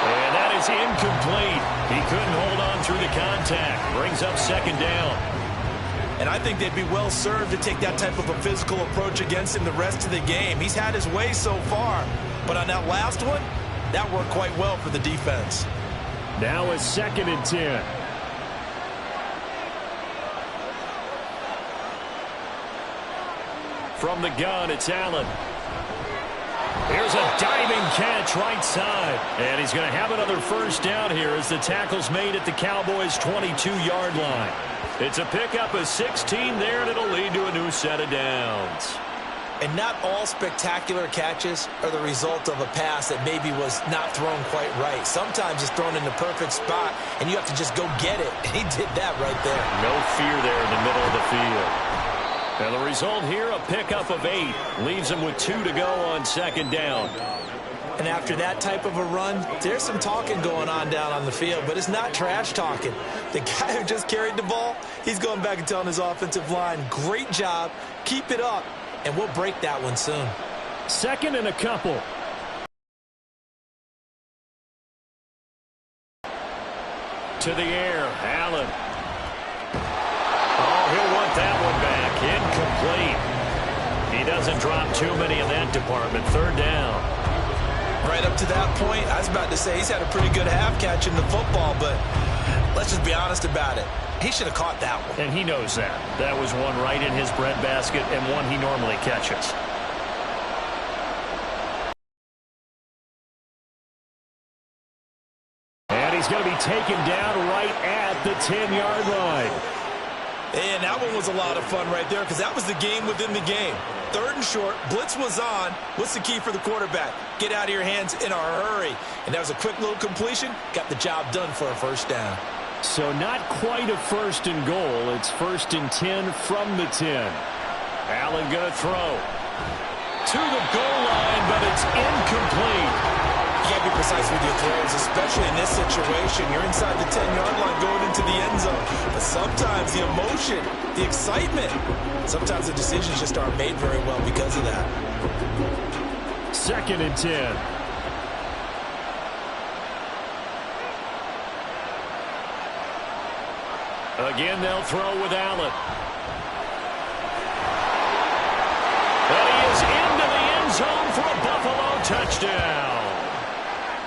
S2: And that is incomplete. He couldn't hold on through the contact. Brings up second down.
S3: And I think they'd be well served to take that type of a physical approach against him the rest of the game. He's had his way so far. But on that last one, that worked quite well for the defense.
S2: Now it's 2nd and 10. From the gun, it's Allen. Here's a diving catch right side. And he's going to have another first down here as the tackle's made at the Cowboys' 22-yard line. It's a pickup of 16 there, and it'll lead to a new set of downs.
S3: And not all spectacular catches are the result of a pass that maybe was not thrown quite right. Sometimes it's thrown in the perfect spot, and you have to just go get it. And he did that right there.
S2: No fear there in the middle of the field. And the result here, a pickup of 8. Leaves him with 2 to go on second down.
S3: And after that type of a run, there's some talking going on down on the field, but it's not trash talking. The guy who just carried the ball, he's going back and telling his offensive line, great job, keep it up, and we'll break that one soon.
S2: 2nd and a couple. To the air, Allen. Oh, he'll want that one back. Incomplete. He doesn't drop too many in that department. Third down.
S3: Right up to that point, I was about to say he's had a pretty good half catching the football, but let's just be honest about it. He should have caught that one.
S2: And he knows that. That was one right in his breadbasket and one he normally catches.
S5: is going to be taken down right at the 10-yard line.
S3: And that one was a lot of fun right there because that was the game within the game. 3rd and short, blitz was on. What's the key for the quarterback? Get out of your hands in a hurry. And that was a quick little completion. Got the job done for a first down.
S5: So not quite a 1st and goal. It's 1st and 10 from the 10. Allen going to throw. To the goal line, but it's incomplete.
S3: You got to be precise with your throws, especially in this situation. You're inside the 10-yard line going into the end zone. But sometimes the emotion, the excitement, sometimes the decisions just aren't made very well because of that.
S5: 2nd and 10. Again, they'll throw with Allen. And he is into the end zone for a Buffalo touchdown.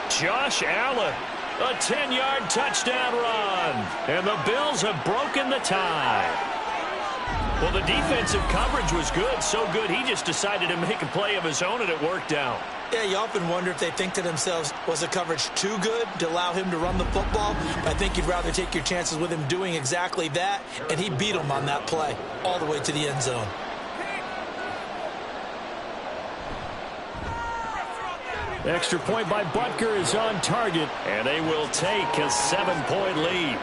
S5: Josh Allen, a 10-yard touchdown run. And the Bills have broken the tie. Well, the defensive coverage was good, so good he just decided to make a play of his own, and it worked out.
S3: Yeah, you often wonder if they think to themselves, was the coverage too good to allow him to run the football? I think you'd rather take your chances with him doing exactly that, and he beat him on that play all the way to the end zone.
S5: Extra point by Butker is on target, and they will take a 7-point lead.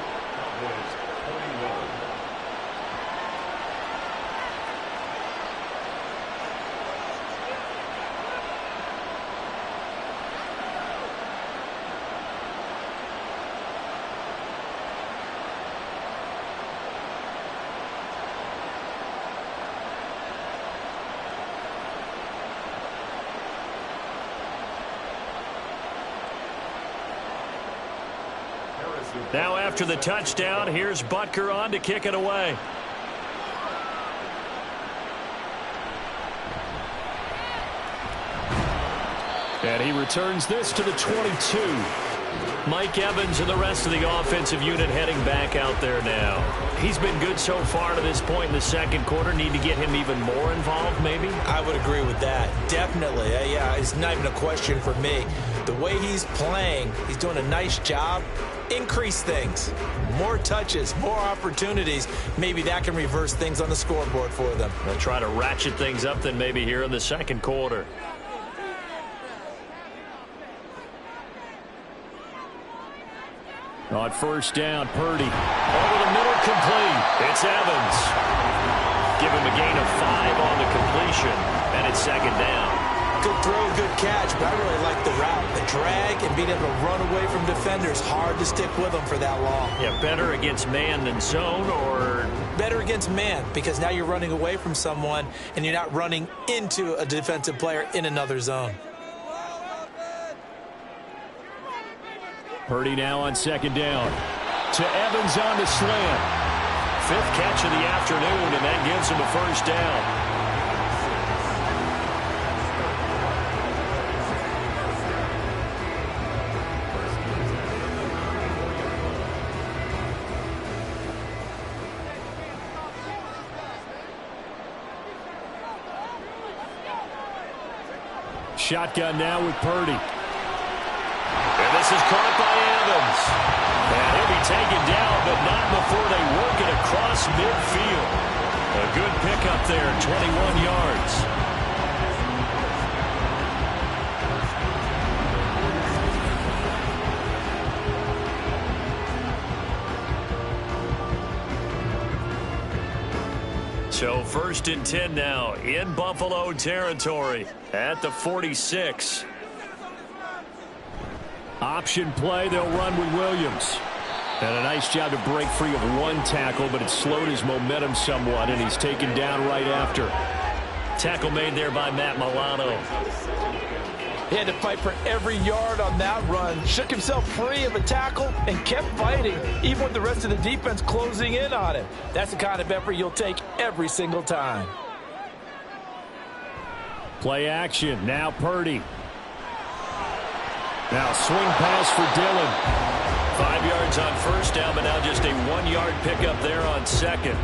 S5: Now after the touchdown, here's Butker on to kick it away. And he returns this to the 22. Mike Evans and the rest of the offensive unit heading back out there now. He's been good so far to this point in the 2nd quarter. Need to get him even more involved, maybe?
S3: I would agree with that. Definitely. Yeah, it's not even a question for me. The way he's playing, he's doing a nice job. Increase things. More touches, more opportunities. Maybe that can reverse things on the scoreboard for them.
S5: They'll try to ratchet things up then maybe here in the 2nd quarter. On 1st down, Purdy. Over the middle, complete. It's Evans. Give him a gain of 5 on the completion, and it's 2nd down.
S3: Good throw, good catch, but I really like the route. The drag and being able to run away from defenders. Hard to stick with them for that long.
S5: Yeah, better against man than zone, or?
S3: Better against man, because now you're running away from someone and you're not running into a defensive player in another zone.
S5: Purdy now on 2nd down. To Evans on the slant. 5th catch of the afternoon, and that gives him a 1st down. Shotgun now with Purdy. And this is caught by Evans. And he'll be taken down, but not before they work it across midfield. A good pickup there, 21 yards. So 1st and 10 now in Buffalo territory at the 46. Option play, they'll run with Williams. And a nice job to break free of 1 tackle, but it slowed his momentum somewhat, and he's taken down right after. Tackle made there by Matt Milano.
S3: He had to fight for every yard on that run. Shook himself free of a tackle and kept fighting, even with the rest of the defense closing in on him. That's the kind of effort you'll take every single time.
S5: Play action. Now Purdy. Now swing pass for Dillon. 5 yards on 1st down, but now just a 1-yard pickup there on 2nd.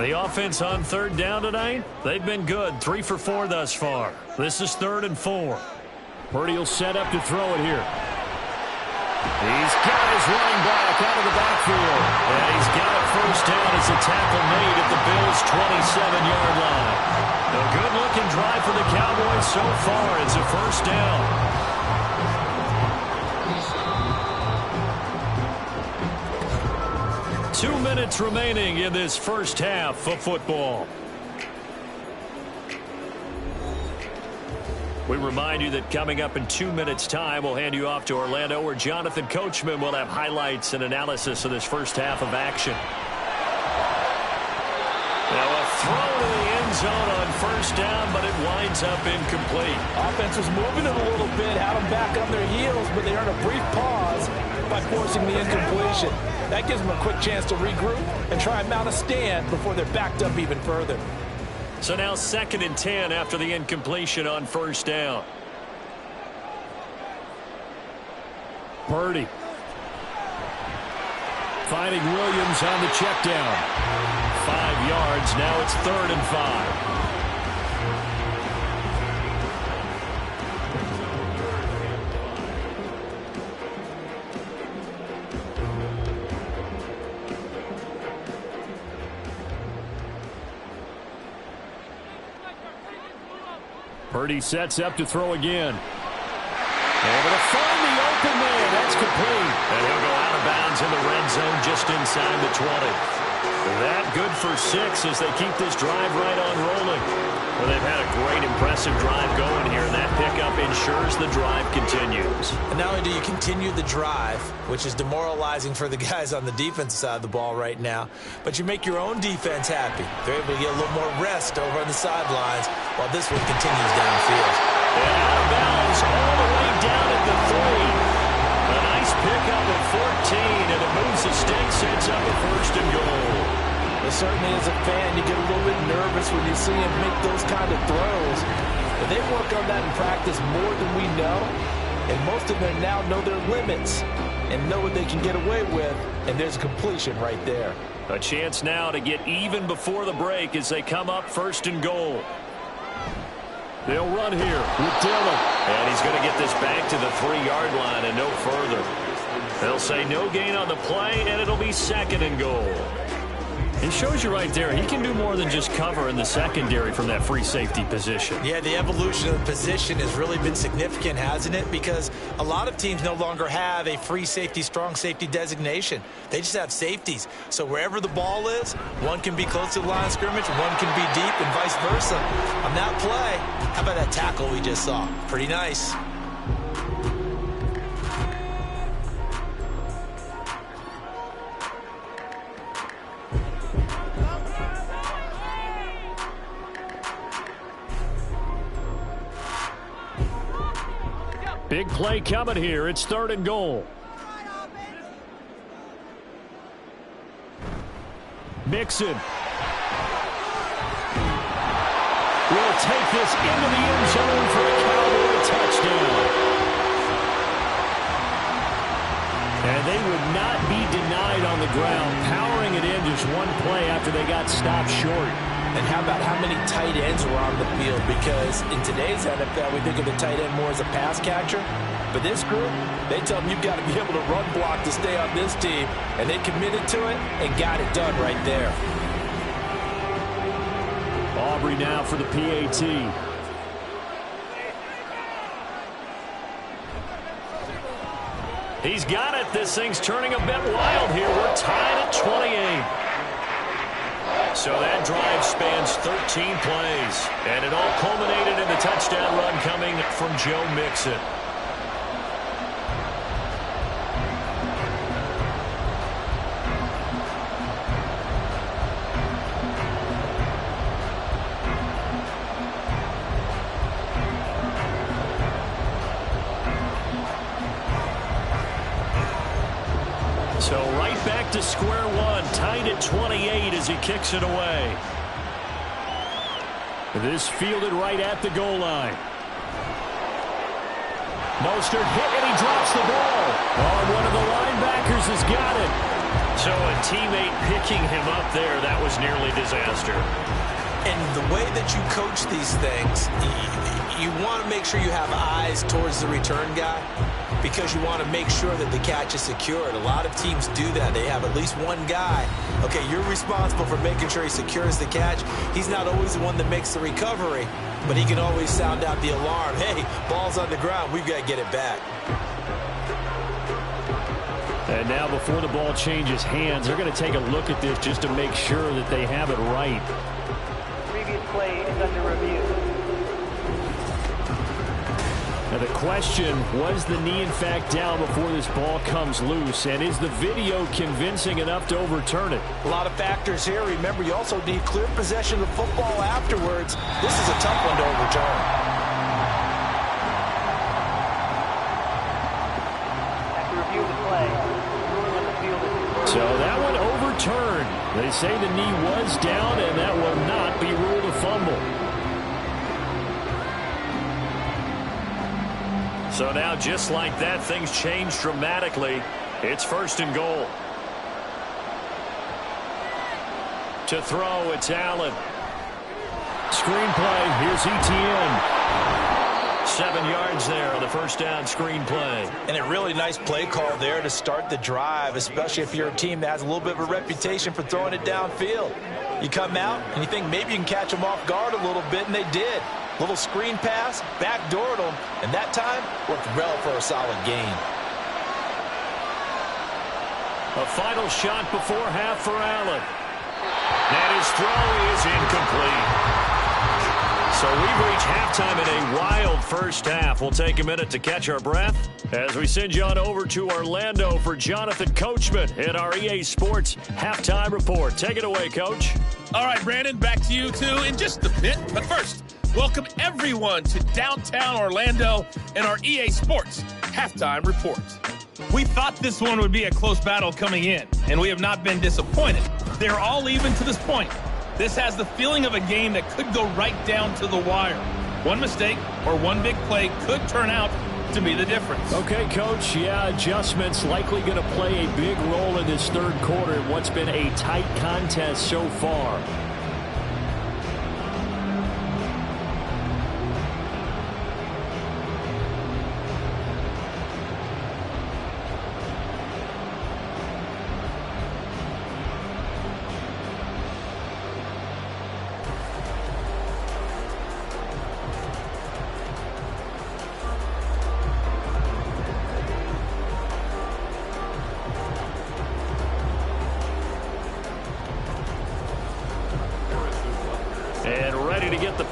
S2: The offense on third down tonight, they've been good. 3 for 4 thus far. This is 3rd and 4.
S5: Purdy will set up to throw it here. He's got his running back out of the backfield.
S2: And he's got a first down as a tackle made at the Bills' 27-yard line. A good-looking drive for the Cowboys so far. It's a first down. Two minutes remaining in this first half of football. We remind you that coming up in 2 minutes' time, we'll hand you off to Orlando, where Jonathan Coachman will have highlights and analysis of this first half of action. Now a throw to the end zone on first down, but it winds up incomplete.
S3: Offense was moving it a little bit, had them back on their heels, but they earned a brief pause by forcing the incompletion. That gives them a quick chance to regroup and try and mount a stand before they're backed up even further.
S2: So now 2nd and 10 after the incompletion on first down.
S5: Purdy. Finding Williams on the check down.
S2: 5 yards. Now it's 3rd and 5.
S5: Purdy sets up to throw again.
S2: Able to find the open man. That's complete. And he'll go out of bounds in the red zone just inside the 20. That good for 6 as they keep this drive right on rolling. Well, they've had a great, impressive drive going here, and that pickup ensures the drive continues.
S3: And not only do you continue the drive, which is demoralizing for the guys on the defensive side of the ball right now, but you make your own defense happy. They're able to get a little more rest over on the sidelines while this one continues downfield.
S2: And out of bounds all the way down at the 3. A nice pickup at 14, and it moves the sticks, sets up a 1st and goal.
S3: Well, certainly as a fan, you get a little bit nervous when you see him make those kind of throws. But they work on that in practice more than we know, and most of them now know their limits and know what they can get away with, and there's a completion right there.
S2: A chance now to get even before the break as they come up 1st and goal.
S5: They'll run here with Dillon.
S2: And he's going to get this back to the 3-yard line and no further. They'll say no gain on the play, and it'll be 2nd and goal.
S5: It shows you right there, he can do more than just cover in the secondary from that free safety position.
S3: Yeah, the evolution of the position has really been significant, hasn't it? Because a lot of teams no longer have a free safety, strong safety designation. They just have safeties. So wherever the ball is, one can be close to the line of scrimmage, one can be deep, and vice versa. On that play, how about that tackle we just saw? Pretty nice.
S5: Big play coming here. It's 3rd and goal. Mixon will take this into the end zone for a Cowboy touchdown. And they would not be denied on the ground, powering it in just one play after they got stopped short.
S3: And how about how many tight ends were on the field? Because in today's NFL, we think of the tight end more as a pass catcher. But this group, they tell them you've got to be able to run block to stay on this team. And they committed to it and got it done right there.
S5: Aubrey now for the PAT.
S2: He's got it. This thing's turning a bit wild here. We're tied at 28. So that drive spans 13 plays. And it all culminated in the touchdown run coming from Joe Mixon. So right back to square one, tied at 28 as he kicks it away.
S5: This fielded right at the goal line.
S2: Mostert hit and he drops the ball.
S5: Oh, one of the linebackers has got it.
S2: So a teammate picking him up there, that was nearly disaster.
S3: And the way that you coach these things, you want to make sure you have eyes towards the return guy because you want to make sure that the catch is secured. A lot of teams do that. They have at least one guy. Okay, you're responsible for making sure he secures the catch. He's not always the one that makes the recovery, but he can always sound out the alarm. Hey, ball's on the ground. We've got to get it back.
S2: And now before the ball changes hands, they're going to take a look at this just to make sure that they have it right.
S6: Previous play is under review.
S2: Now the question, was the knee in fact down before this ball comes loose? And is the video convincing enough to overturn it?
S3: A lot of factors here. Remember, you also need clear possession of the football afterwards. This is a tough one to overturn.
S6: After review of the play, ruling on the field is...
S2: So that one overturned. They say the knee was down, and that will not be ruled a fumble. So now, just like that, things change dramatically. It's 1st and goal. To throw, it's Allen. Screenplay, here's ETN. 7 yards there on the first down screen play.
S3: And a really nice play call there to start the drive, especially if you're a team that has a little bit of a reputation for throwing it downfield. You come out and you think maybe you can catch them off guard a little bit, and they did. Little screen pass, backdoored them, and that time worked well for a solid gain.
S2: A final shot before half for Allen. And his throw is incomplete. So we've reached halftime in a wild first half. We'll take a minute to catch our breath as we send you on over to Orlando for Jonathan Coachman in our EA Sports Halftime Report. Take it away, Coach.
S7: All right, Brandon, back to you two in just a bit. But first, welcome everyone to downtown Orlando and our EA Sports Halftime Report. We thought this one would be a close battle coming in, and we have not been disappointed. They're all even to this point. This has the feeling of a game that could go right down to the wire. One mistake or one big play could turn out to be the difference.
S2: Okay, Coach. Yeah, adjustments likely going to play a big role in this third quarter in what's been a tight contest so far.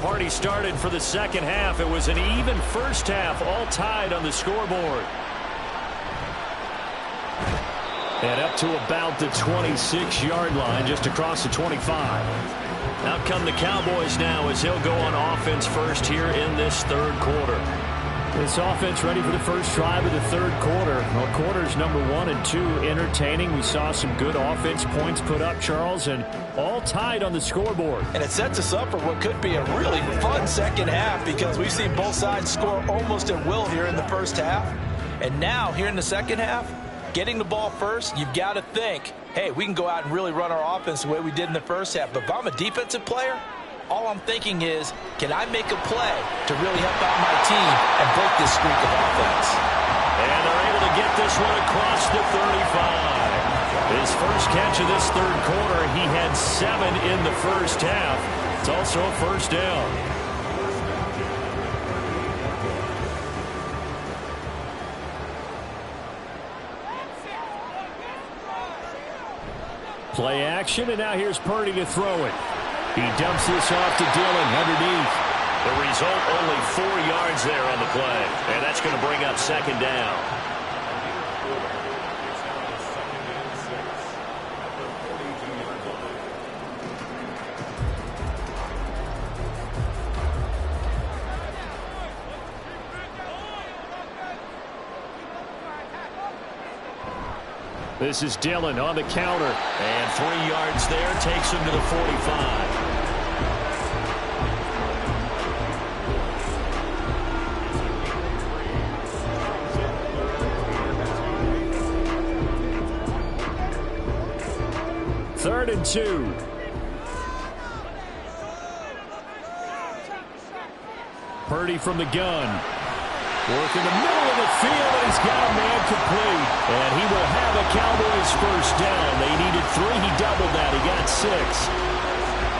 S2: Party started for the second half. It was an even first half, all tied on the scoreboard. And up to about the 26-yard line, just across the 25. Out come the Cowboys now as he'll go on offense first here in this third quarter. This offense ready for the first drive of the third quarter. Well, quarters number 1 and 2 entertaining. We saw some good offense points put up, Charles, and all tied on the scoreboard.
S3: And it sets us up for what could be a really fun second half because we've seen both sides score almost at will here in the first half. And now, here in the second half, getting the ball first, you've got to think, hey, we can go out and really run our offense the way we did in the first half. But if I'm a defensive player, all I'm thinking is, can I make a play to really help out my team and break this streak of offense?
S2: And they're able to get this one across the 35. His first catch of this third quarter, he had 7 in the first half. It's also a first down. Play action, and now here's Purdy to throw it. He dumps this off to Dillon underneath. The result, only 4 yards there on the play. And that's going to bring up second down. This is Dillon on the counter. And 3 yards there takes him to the 45. 3rd and 2. Purdy from the gun. Work in the middle of the field, and he's got a man complete. And he will have a Cowboys first down. They needed 3. He doubled that. He got 6.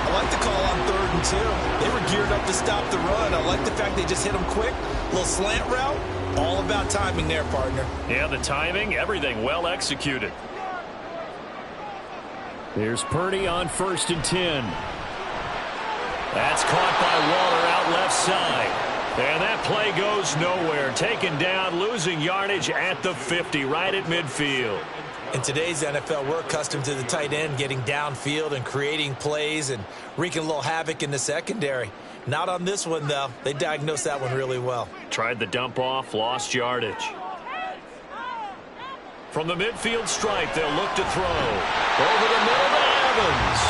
S3: I like the call on 3rd and 2. They were geared up to stop the run. I like the fact they just hit him quick. Little slant route. All about timing there, partner.
S2: Yeah, the timing, everything well executed. Here's Purdy on 1st and 10. That's caught by Waller out left side. And that play goes nowhere. Taken down, losing yardage at the 50, right at midfield.
S3: In today's NFL, we're accustomed to the tight end getting downfield and creating plays and wreaking a little havoc in the secondary. Not on this one, though. They diagnosed that one really well.
S2: Tried the dump off, lost yardage. From the midfield stripe, they'll look to throw. Over the middle to Evans.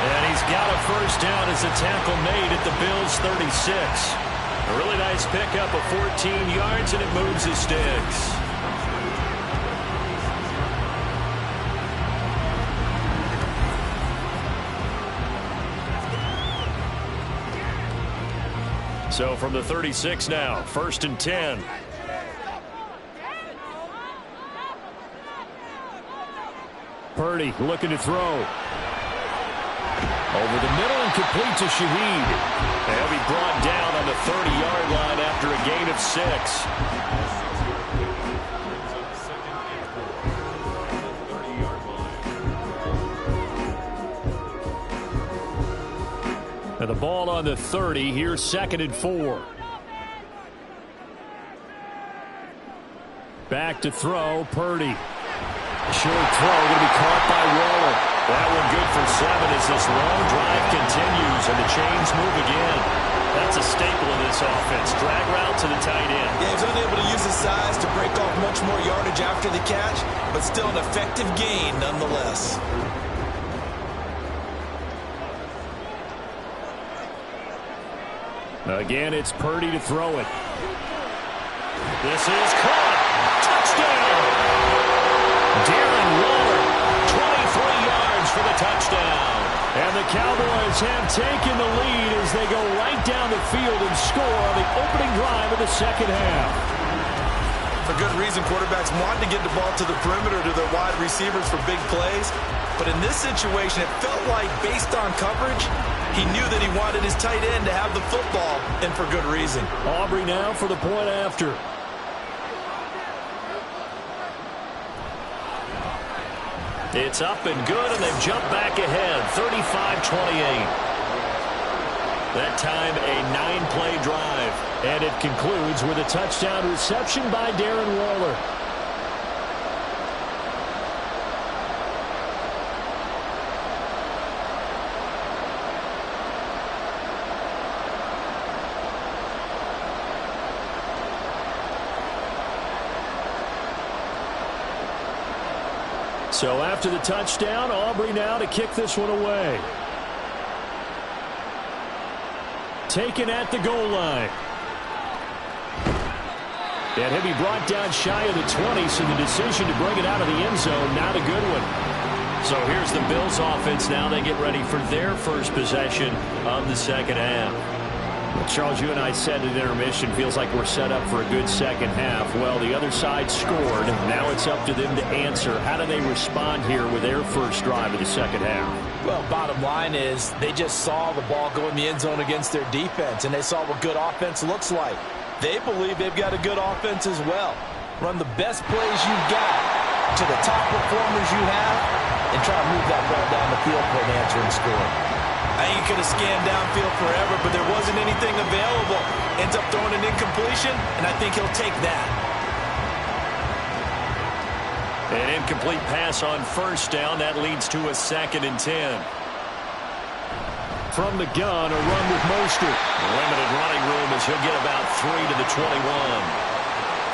S2: And he's got a first down as a tackle made at the Bills' 36. A really nice pickup of 14 yards, and it moves his sticks. So from the 36 now, 1st and 10. Purdy looking to throw. Over the middle and complete to Shaheed. And he'll be brought down on the 30-yard line after a gain of 6. And the ball on the 30. Here's 2nd and 4. Back to throw, Purdy. Short throw going to be caught by Waller. That one good for 7 as this long drive continues and the chains move again. That's a staple of this offense. Drag route to the tight end.
S3: Yeah, he's unable to use his size to break off much more yardage after the catch, but still an effective gain nonetheless.
S2: Again, it's Purdy to throw it. This is caught. Touchdown! Darren Waller, 23 yards for the touchdown. And the Cowboys have taken the lead as they go right down the field and score on the opening drive of the second half.
S3: For good reason, quarterbacks want to get the ball to the perimeter to their wide receivers for big plays. But in this situation, it felt like, based on coverage, he knew that he wanted his tight end to have the football, and for good reason.
S2: Aubrey now for the point after. It's up and good, and they've jumped back ahead, 35-28. That time, a 9-play drive. And it concludes with a touchdown reception by Darren Waller. So after the touchdown, Aubrey now to kick this one away. Taken at the goal line. And he'll be brought down shy of the 20, so the decision to bring it out of the end zone, not a good one. So here's the Bills offense now. They get ready for their first possession of the second half. Charles, you and I said at intermission, feels like we're set up for a good second half. Well, the other side scored. Now it's up to them to answer. How do they respond here with their first drive of the second half?
S3: Well, bottom line is they just saw the ball go in the end zone against their defense, and they saw what good offense looks like. They believe they've got a good offense as well. Run the best plays you've got to the top performers you have, and try to move that ball down the field for an answering score. I think he could have scanned downfield forever, but there wasn't anything available. Ends up throwing an incompletion, and I think he'll take that.
S2: An incomplete pass on first down. That leads to a 2nd and 10. From the gun, a run with Mostert. Limited running room as he'll get about 3 to the 21.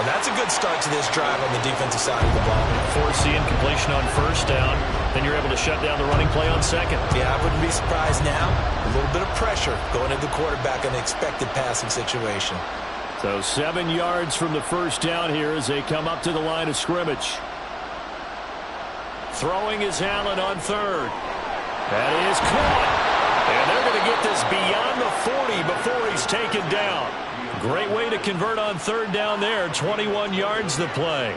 S3: Well, that's a good start to this drive on the defensive side of the ball.
S2: Force the incompletion on first down. Then you're able to shut down the running play on second.
S3: Yeah, I wouldn't be surprised now. A little bit of pressure going into the quarterback in the expected passing situation.
S2: So 7 yards from the first down here as they come up to the line of scrimmage. Throwing is Allen on third. That is caught. And they're going to get this beyond the 40 before he's taken down. Great way to convert on third down there. 21 yards the play.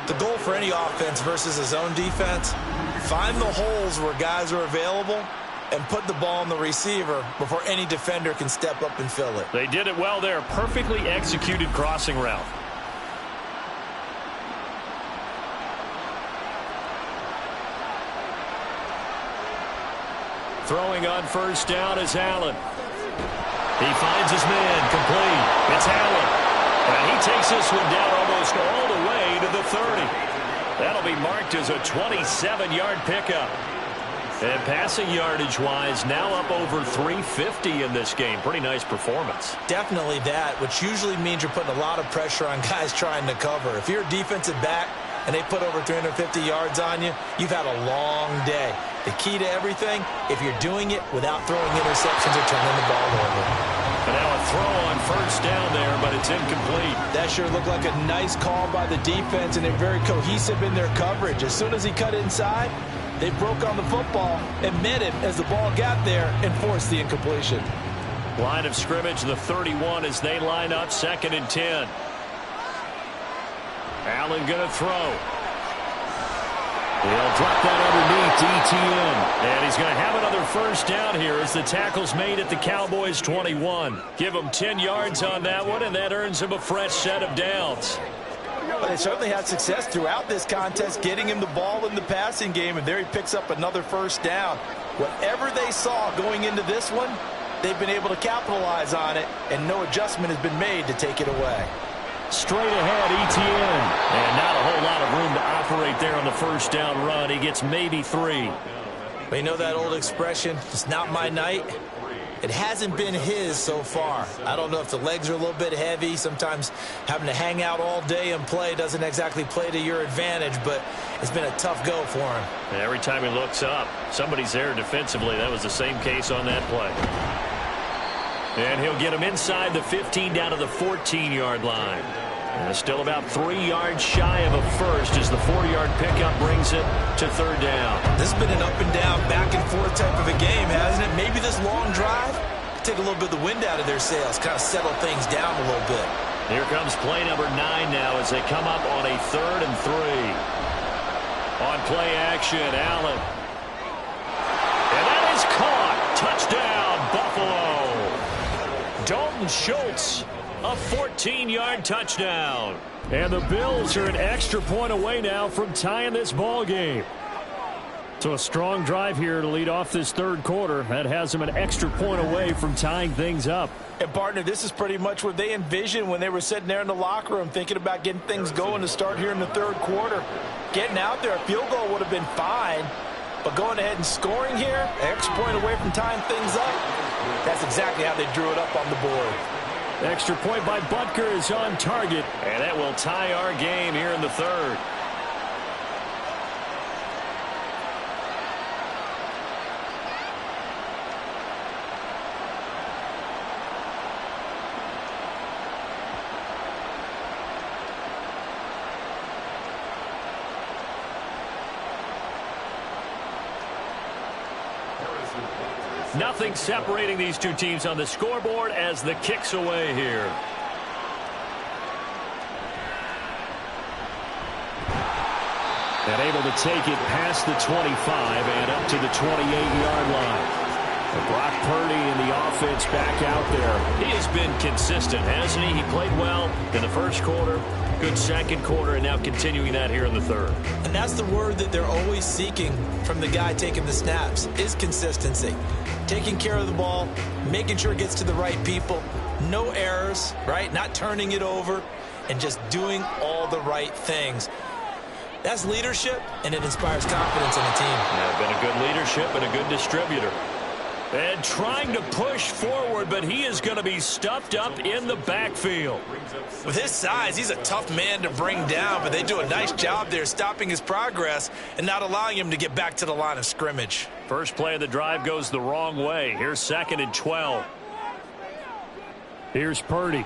S3: The goal for any offense versus a zone defense, find the holes where guys are available and put the ball on the receiver before any defender can step up and fill it.
S2: They did it well there. Perfectly executed crossing route. Throwing on first down is Allen. He finds his man, complete. It's Allen. And he takes this one down almost all the way to the 30. That'll be marked as a 27-yard pickup. And passing yardage-wise, now up over 350 in this game. Pretty nice performance.
S3: Definitely that, which usually means you're putting a lot of pressure on guys trying to cover. If you're a defensive back and they put over 350 yards on you, you've had a long day. The key to everything, if you're doing it without throwing interceptions or turning the ball over.
S2: And now a throw on first down there, but it's incomplete.
S3: That sure looked like a nice call by the defense, and they're very cohesive in their coverage. As soon as he cut inside, they broke on the football and met him as the ball got there and forced the incompletion.
S2: Line of scrimmage, the 31 as they line up, 2nd and 10. Allen going to throw. He'll drop that underneath ETN. And he's going to have another first down here as the tackle's made at the Cowboys 21. Give him 10 yards on that one, and that earns him a fresh set of downs.
S3: Well, they certainly had success throughout this contest getting him the ball in the passing game, and there he picks up another first down. Whatever they saw going into this one, they've been able to capitalize on it, and no adjustment has been made to take it away.
S2: Straight ahead, ETN. And not a whole lot of room to operate there on the first down run. He gets maybe 3.
S3: But you know that old expression, it's not my night? It hasn't been his so far. I don't know if the legs are a little bit heavy. Sometimes having to hang out all day and play doesn't exactly play to your advantage, but it's been a tough go for him.
S2: And every time he looks up, somebody's there defensively. That was the same case on that play. And he'll get him inside the 15 down to the 14-yard line. And still about 3 yards shy of a first as the 4-yard pickup brings it to third down.
S3: This has been an up and down, back and forth type of a game, hasn't it? Maybe this long drive take a little bit of the wind out of their sails, kind of settle things down a little bit.
S2: Here comes play number 9 now as they come up on a 3rd and 3. On play action, Allen. And that is caught. Touchdown, Buffalo. Dalton Schultz, a 14-yard touchdown. And the Bills are an extra point away now from tying this ball game. So a strong drive here to lead off this third quarter. That has them an extra point away from tying things up.
S3: And, partner, this is pretty much what they envisioned when they were sitting there in the locker room thinking about getting things going to start here in the third quarter. Getting out there, a field goal would have been fine. But going ahead and scoring here, an extra point away from tying things up, that's exactly how they drew it up on the board.
S2: Extra point by Butker is on target, and that will tie our game here in the third. Nothing separating these two teams on the scoreboard as the kick's away here. And able to take it past the 25 and up to the 28-yard line. Brock Purdy and the offense back out there. He has been consistent, hasn't he? He played well in the first quarter, good second quarter, and now continuing that here in the third.
S3: And that's the word that they're always seeking from the guy taking the snaps, is consistency. Taking care of the ball, making sure it gets to the right people, no errors, right? Not turning it over, and just doing all the right things. That's leadership, and it inspires confidence in a team.
S2: Yeah, been a good leadership and a good distributor. And trying to push forward, but he is going to be stuffed up in the backfield.
S3: With his size, he's a tough man to bring down, but they do a nice job there stopping his progress and not allowing him to get back to the line of scrimmage.
S2: First play of the drive goes the wrong way. Here's 2nd and 12. Here's Purdy.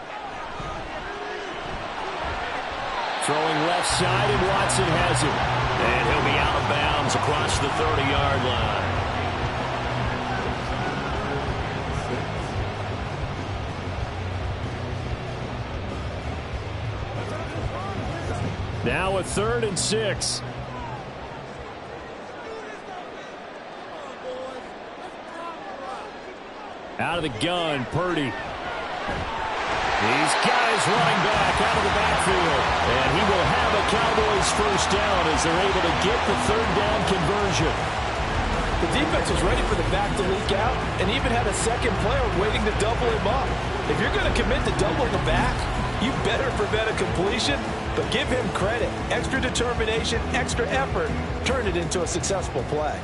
S2: throwing left side, and Watson has it.
S5: And he'll be out of bounds across the 30-yard line.
S2: Now a 3rd and 6. Out of the gun, Purdy. These guys running back out of the backfield. And he will have a Cowboys first down as they're able to get the 3rd down conversion.
S3: The defense was ready for the back to leak out and even had a second player waiting to double him up. If you're going to commit to doubling the back, you better prevent a completion, but give him credit. Extra determination, extra effort, turn it into a successful play.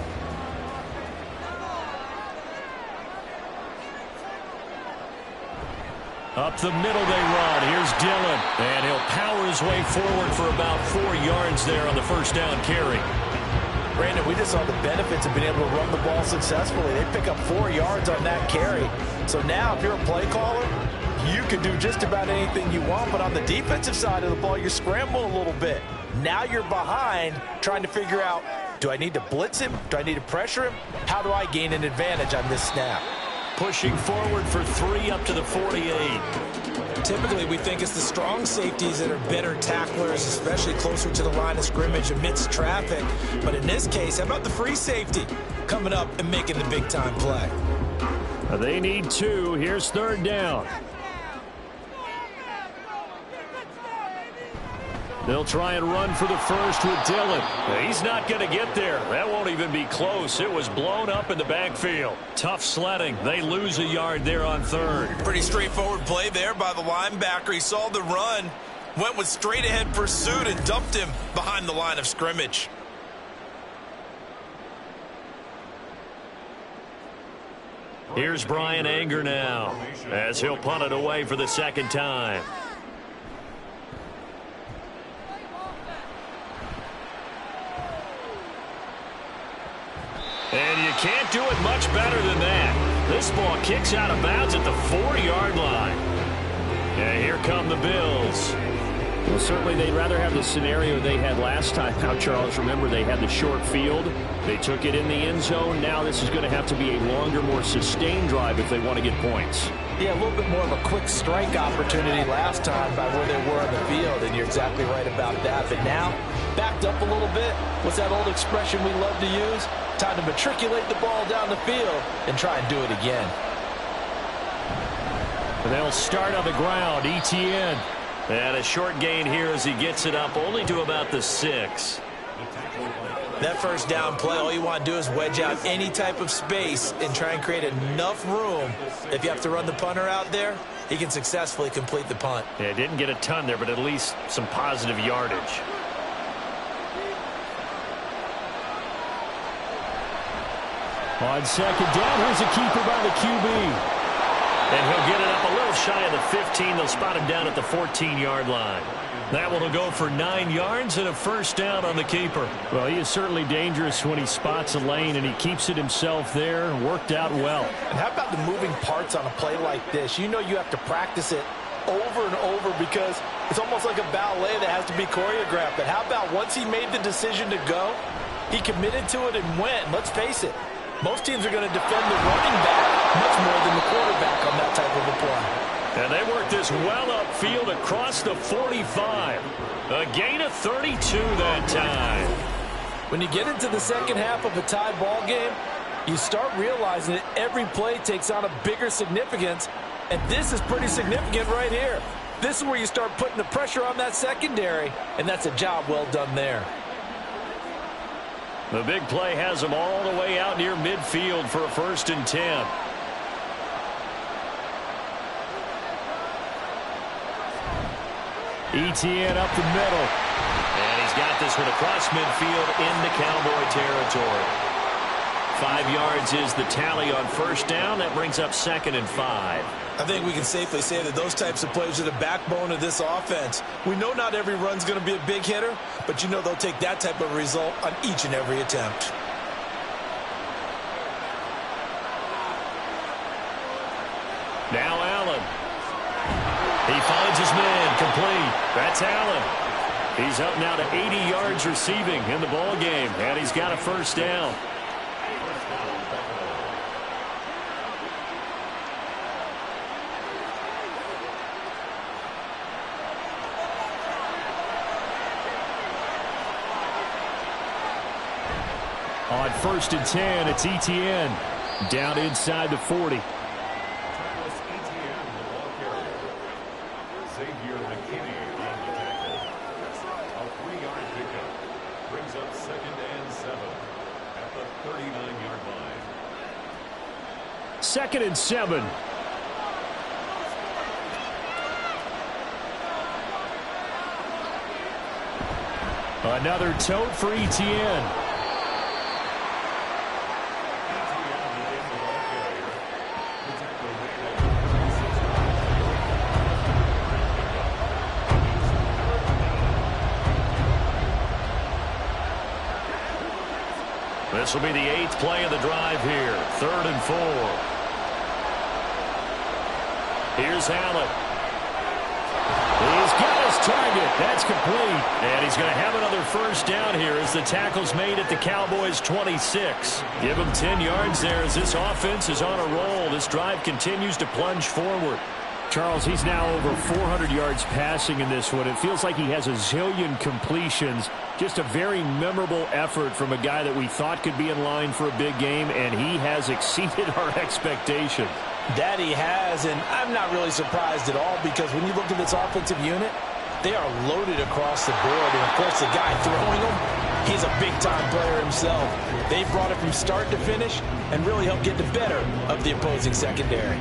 S2: Up the middle they run. Here's Dillon. And he'll power his way forward for about 4 yards there on the first down carry.
S3: Brandon, we just saw the benefits of being able to run the ball successfully. They pick up 4 yards on that carry. So now if you're a play caller, you can do just about anything you want. But on the defensive side of the ball, you scramble a little bit. Now you're behind trying to figure out, do I need to blitz him? Do I need to pressure him? How do I gain an advantage on this snap?
S5: Pushing forward for 3 up to the 48.
S3: Typically, we think it's the strong safeties that are better tacklers, especially closer to the line of scrimmage amidst traffic. But in this case, how about the free safety coming up and making the big-time play?
S2: They need 2. Here's 3rd down. They'll try and run for the first with Dillon.
S5: He's not going to get there. That won't even be close. It was blown up in the backfield. Tough sledding. They lose a yard there on 3rd.
S3: Pretty straightforward play there by the linebacker. He saw the run, went with straight-ahead pursuit, and dumped him behind the line of scrimmage.
S5: Here's Brian Anger now as he'll punt it away for the 2nd time. And you can't do it much better than that. This ball kicks out of bounds at the 4-yard line. And here come the Bills.
S2: Well, certainly they'd rather have the scenario they had last time. Now, Charles, remember they had the short field. They took it in the end zone. Now this is going to have to be a longer, more sustained drive if they want to get points.
S3: Yeah, a little bit more of a quick strike opportunity last time by where they were on the field, and you're exactly right about that. But now, backed up a little bit. What's that old expression we love to use? Time to matriculate the ball down the field and try and do it again.
S2: And they'll start on the ground. ETN.
S5: And a short gain here as he gets it up only to about the 6.
S3: That first down play, all you want to do is wedge out any type of space and try and create enough room. If you have to run the punter out there, he can successfully complete the punt.
S5: Yeah, didn't get a ton there, but at least some positive yardage.
S2: On 2nd down, here's a keeper by the QB.
S5: And he'll get it up a little shy of the 15. They'll spot him down at the 14-yard line. That one will go for 9 yards and a first down on the keeper.
S2: Well, he is certainly dangerous when he spots a lane, and he keeps it himself there. Worked out well.
S3: And how about the moving parts on a play like this? You know you have to practice it over and over because it's almost like a ballet that has to be choreographed. But how about once he made the decision to go, he committed to it and went. Let's face it, most teams are going to defend the running back much more than the quarterback on that type of a play.
S5: And they work this well upfield across the 45. A gain of 32 that time.
S3: When you get into the second half of a tied ball game, you start realizing that every play takes on a bigger significance, and this is pretty significant right here. This is where you start putting the pressure on that secondary, and that's a job well done there.
S5: The big play has them all the way out near midfield for a 1st and 10.
S2: ETN up the middle.
S5: And he's got this one across midfield into Cowboy territory. 5 yards is the tally on first down. That brings up 2nd and 5.
S3: I think we can safely say that those types of plays are the backbone of this offense. We know not every run's going to be a big hitter, but you know they'll take that type of result on each and every attempt.
S5: Now Allen. He finds his man complete. That's Allen.
S2: He's up now to 80 yards receiving in the ball game, and he's got a first down. On 1st and 10, it's Etienne down inside the 40. Second and 7. Another tote for Etienne. This will be the 8th play of the drive here. 3rd and 4. Here's Allen. He's got his target. That's complete. And he's going to have another first down here as the tackle's made at the Cowboys' 26. Give him 10 yards there as this offense is on a roll. This drive continues to plunge forward. Charles, he's now over 400 yards passing in this one. It feels like he has a zillion completions. Just a very memorable effort from a guy that we thought could be in line for a big game, and he has exceeded our expectation.
S3: That he has, and I'm not really surprised at all because when you look at this offensive unit, they are loaded across the board. And, of course, the guy throwing them, he's a big-time player himself. They brought it from start to finish and really helped get the better of the opposing secondary.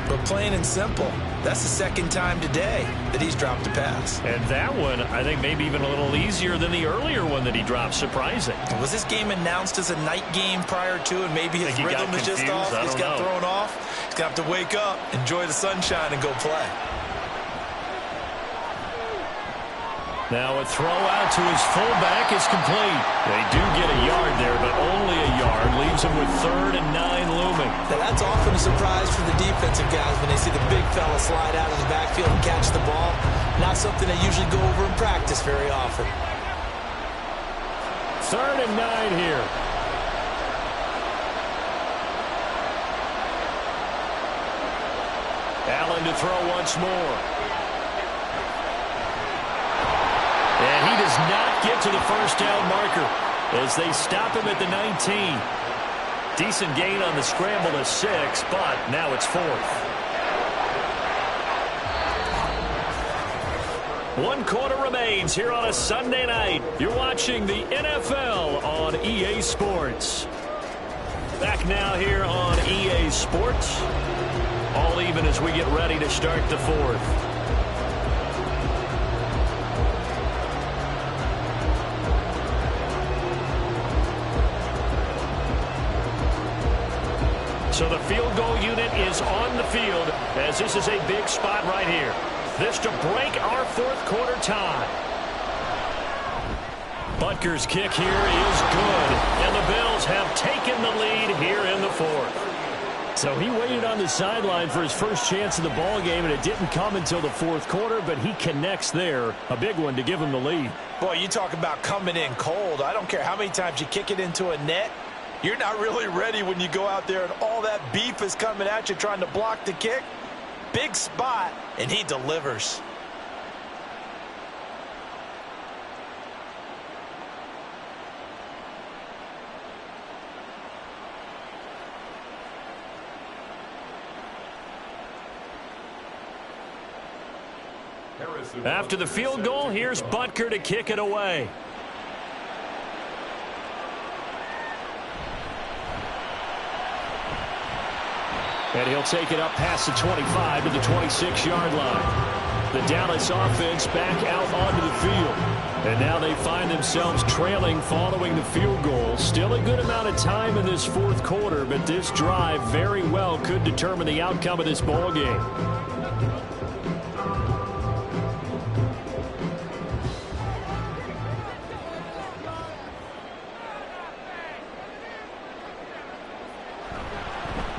S3: But plain and simple, that's the second time today that he's dropped a pass.
S2: And that one, I think, maybe even a little easier than the earlier one that he dropped. Surprising.
S3: Was this game announced as a night game prior to, and maybe his rhythm is just off? He's got thrown off. He's going to have to wake up, enjoy the sunshine, and go play.
S2: Now a throw out to his fullback is complete. They do get a yard there, but only a yard. Leaves him with 3rd and 9 looming.
S3: Now that's often a surprise for the defensive guys when they see the big fella slide out of the backfield and catch the ball. Not something they usually go over in practice very often.
S2: 3rd and 9 here. Allen to throw once more. And he does not get to the first down marker as they stop him at the 19. Decent gain on the scramble to 6, but now it's 4th. 1 quarter remains here on a Sunday night. You're watching the NFL on EA Sports. Back now here on EA Sports. All even as we get ready to start the 4th. So the field goal unit is on the field as this is a big spot right here. This to break our 4th quarter tie. Butker's kick here is good, and the Bills have taken the lead here in the 4th. So he waited on the sideline for his first chance of the ball game, and it didn't come until the 4th quarter, but he connects there. A big one to give him the lead.
S3: Boy, you talk about coming in cold. I don't care how many times you kick it into a net. You're not really ready when you go out there and all that beef is coming at you trying to block the kick. Big spot, and he delivers.
S2: After the field goal, here's Butker to kick it away. And he'll take it up past the 25 to the 26-yard line. The Dallas offense back out onto the field. And now they find themselves trailing following the field goal. Still a good amount of time in this 4th quarter, but this drive very well could determine the outcome of this ball game.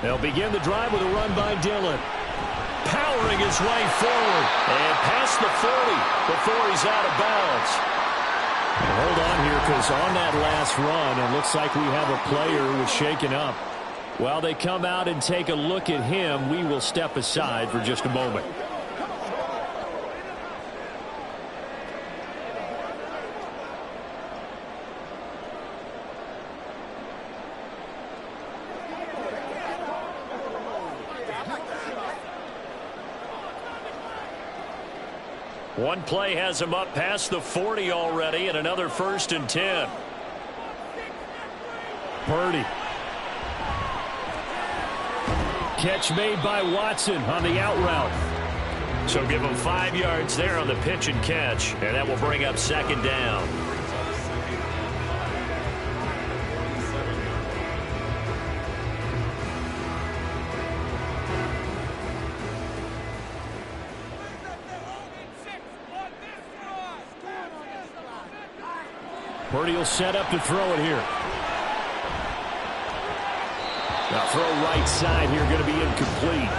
S2: They'll begin the drive with a run by Dillon. Power powering his way forward. And past the 40 before he's out of bounds.
S5: Hold on here, because on that last run, it looks like we have a player who was shaken up. While they come out and take a look at him, we will step aside for just a moment.
S2: One play has him up past the 40 already, and another 1st and 10.
S5: Purdy. Catch made by Watson on the out route.
S2: So give him 5 yards there on the pitch and catch, and that will bring up 2nd down.
S5: Purdy will set up to throw it here. Now throw right side here, going to be incomplete.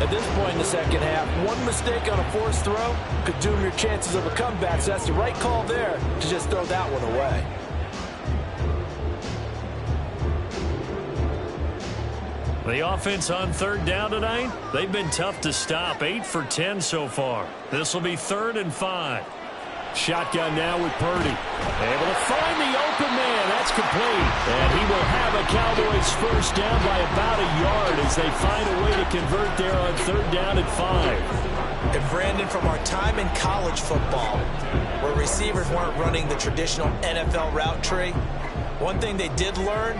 S3: At this point in the second half, one mistake on a forced throw could doom your chances of a comeback. So that's the right call there to just throw that one away.
S2: The offense on 3rd down tonight, they've been tough to stop. 8 for 10 so far. This will be 3rd and 5.
S5: Shotgun now with Purdy. Able to find the open man. That's complete. And he will have a Cowboys first down by about a yard as they find a way to convert there on 3rd down and 5.
S3: And Brandon, from our time in college football, where receivers weren't running the traditional NFL route tree, one thing they did learn,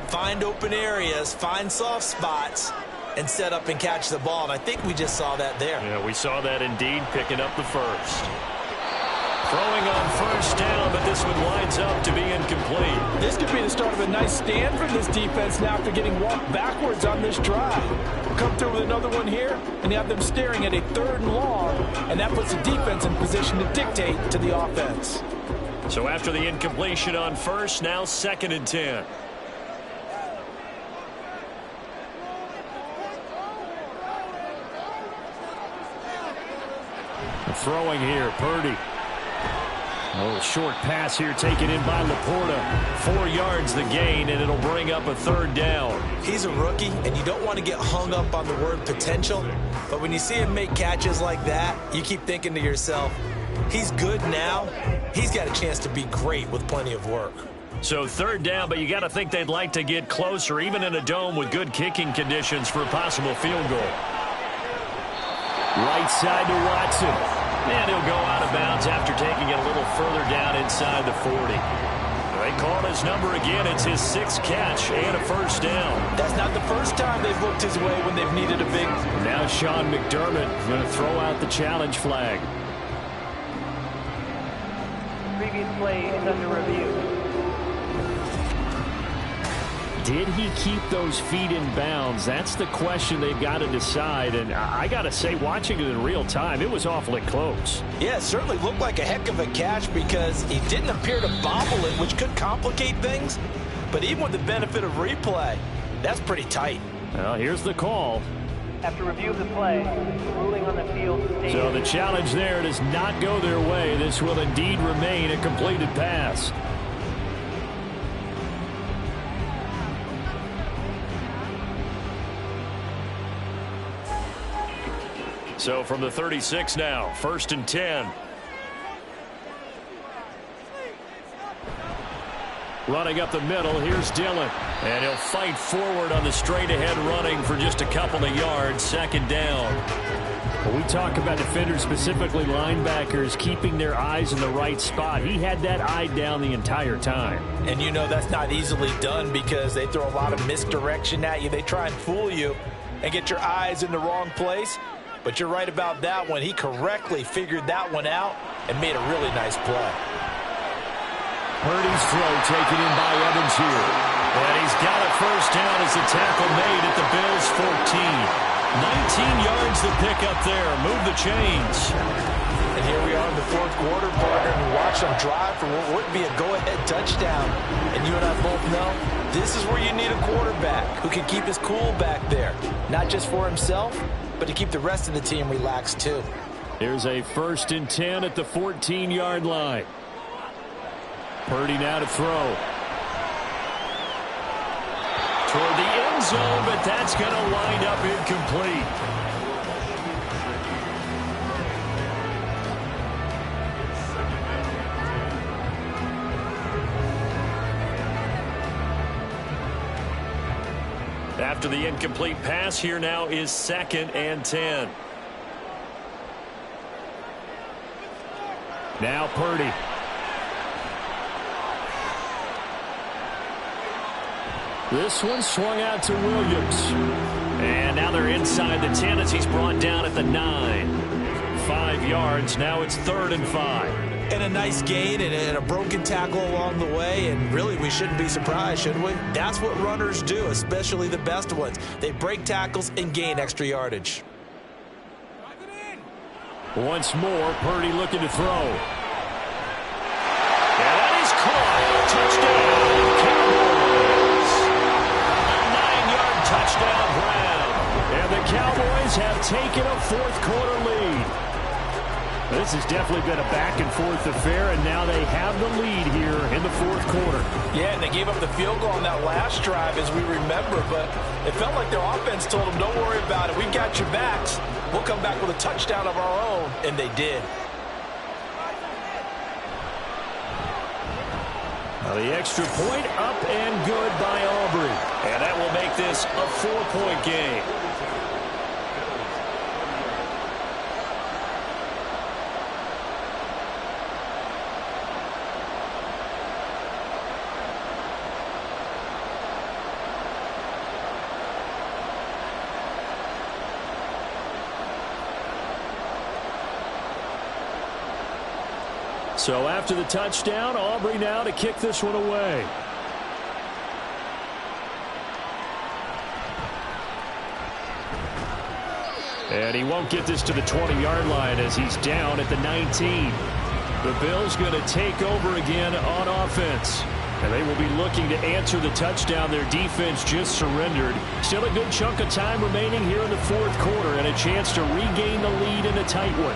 S3: find open areas, find soft spots, and set up and catch the ball. And I think we just saw that there.
S2: Yeah, we saw that indeed, picking up the first. Throwing on 1st down, but this one winds up to be incomplete.
S3: This could be the start of a nice stand from this defense now after getting walked backwards on this drive. We'll come through with another one here and have them staring at a 3rd and long, and that puts the defense in position to dictate to the offense.
S2: So after the incompletion on 1st, now 2nd and 10.
S5: Throwing here, Purdy. A little short pass here taken in by Laporta.
S2: 4 yards the gain, and it'll bring up a 3rd down.
S3: He's a rookie, and you don't want to get hung up on the word potential. But when you see him make catches like that, you keep thinking to yourself, he's good now. He's got a chance to be great with plenty of work.
S2: So 3rd down, but you got to think they'd like to get closer, even in a dome with good kicking conditions for a possible field goal.
S5: Right side to Watson.
S2: And he'll go out of bounds after taking it a little further down inside the 40. They call his number again. It's his 6th catch and a 1st down.
S3: That's not the first time they've looked his way when they've needed a big...
S5: Now Sean McDermott going to throw out the challenge flag.
S6: Previous play is under review.
S5: Did he keep those feet in bounds? That's the question they've got to decide. And I got to say, watching it in real time, it was awfully close.
S3: Yeah, it certainly looked like a heck of a catch because he didn't appear to bobble it, which could complicate things. But even with the benefit of replay, that's pretty tight.
S5: Well, here's the call.
S6: After review of the play, ruling on the field.
S5: So the challenge there does not go their way. This will indeed remain a completed pass.
S2: So from the 36 now, 1st and 10.
S5: Running up the middle, here's Dillon.
S2: And he'll fight forward on the straight-ahead running for just a couple of yards, 2nd down.
S5: When we talk about defenders, specifically linebackers, keeping their eyes in the right spot, he had that eye down the entire time.
S3: And you know that's not easily done because they throw a lot of misdirection at you. They try and fool you and get your eyes in the wrong place. But you're right about that one. He correctly figured that one out and made a really nice play.
S5: Purdy's throw taken in by Evans here.
S2: And he's got a 1st down as the tackle made at the Bills' 14. 19 yards to pick up there. Move the chains.
S3: And here we are in the 4th quarter, partner, and watch them drive for what would be a go-ahead touchdown. And you and I both know this is where you need a quarterback who can keep his cool back there. Not just for himself, but to keep the rest of the team relaxed too.
S2: Here's a 1st and 10 at the 14-yard line. Purdy now to throw. Toward the end zone, but that's going to wind up incomplete. After the incomplete pass, here now is 2nd and 10. Now Purdy. This one swung out to Williams. And now they're inside the 10 as he's brought down at the 9. 5 yards. Now it's 3rd and 5.
S3: And a nice gain and a broken tackle along the way. And really, we shouldn't be surprised, should we? That's what runners do, especially the best ones. They break tackles and gain extra yardage.
S2: Once more, Purdy looking to throw. And that is caught. Touchdown, Cowboys. A 9-yard touchdown ground. And the Cowboys have taken a 4th-quarter lead. This has definitely been a back-and-forth affair, and now they have the lead here in the 4th quarter.
S3: Yeah, and they gave up the field goal on that last drive, as we remember, but it felt like their offense told them, don't worry about it. We've got your backs. We'll come back with a touchdown of our own, and they did.
S2: Now the extra point up and good by Aubrey. And that will make this a 4-point game. So after the touchdown, Aubrey now to kick this one away. And he won't get this to the 20-yard line as he's down at the 19. The Bills going to take over again on offense. And they will be looking to answer the touchdown their defense just surrendered. Still a good chunk of time remaining here in the 4th quarter and a chance to regain the lead in a tight one.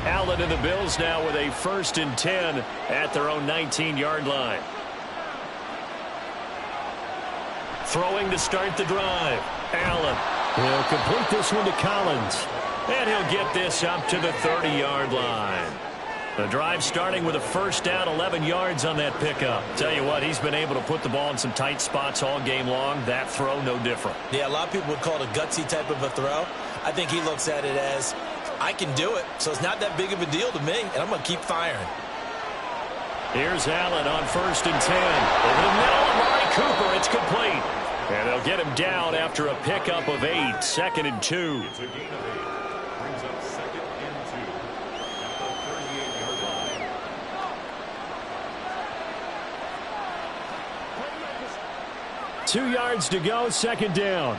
S2: Allen and the Bills now with a 1st and 10 at their own 19-yard line. Throwing to start the drive. Allen. He'll complete this one to Collins. And he'll get this up to the 30-yard line. The drive starting with a 1st down, 11 yards on that pickup. Tell you what, he's been able to put the ball in some tight spots all game long. That throw, no different.
S3: Yeah, a lot of people would call it a gutsy type of a throw. I think he looks at it as, I can do it, so it's not that big of a deal to me, and I'm going to keep firing.
S2: Here's Allen on 1st and 10. Over the middle, Amari Cooper, it's complete. And they'll get him down after a pickup of 8, 2nd and 2.
S4: It's a gain of 8. Brings up 2nd and 2 at the 38-yard line.
S2: 2 yards to go, 2nd down.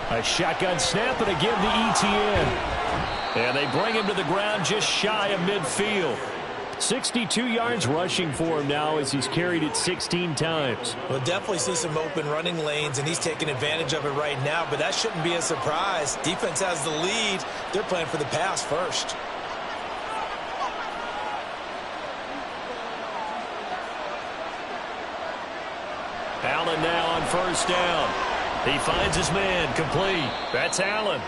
S2: A shotgun snap and again the ETN. And they bring him to the ground just shy of midfield. 62 yards rushing for him now as he's carried it 16 times.
S3: We'll definitely see some open running lanes, and he's taking advantage of it right now, but that shouldn't be a surprise. Defense has the lead. They're playing for the pass first.
S2: Allen now on 1st down. He finds his man, complete. That's Allen.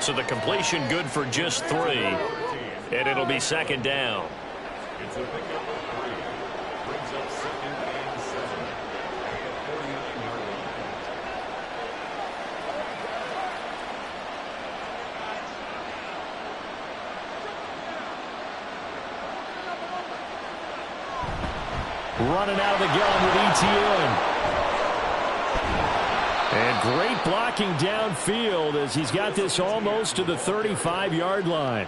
S2: So the completion good for just 3. And it'll be 2nd down.
S4: It's a pickup of 3. Brings up 2nd and 7 at the 49-yard line.
S2: Running out of the gun with ETN. And great blocking downfield as he's got this almost to the 35-yard line.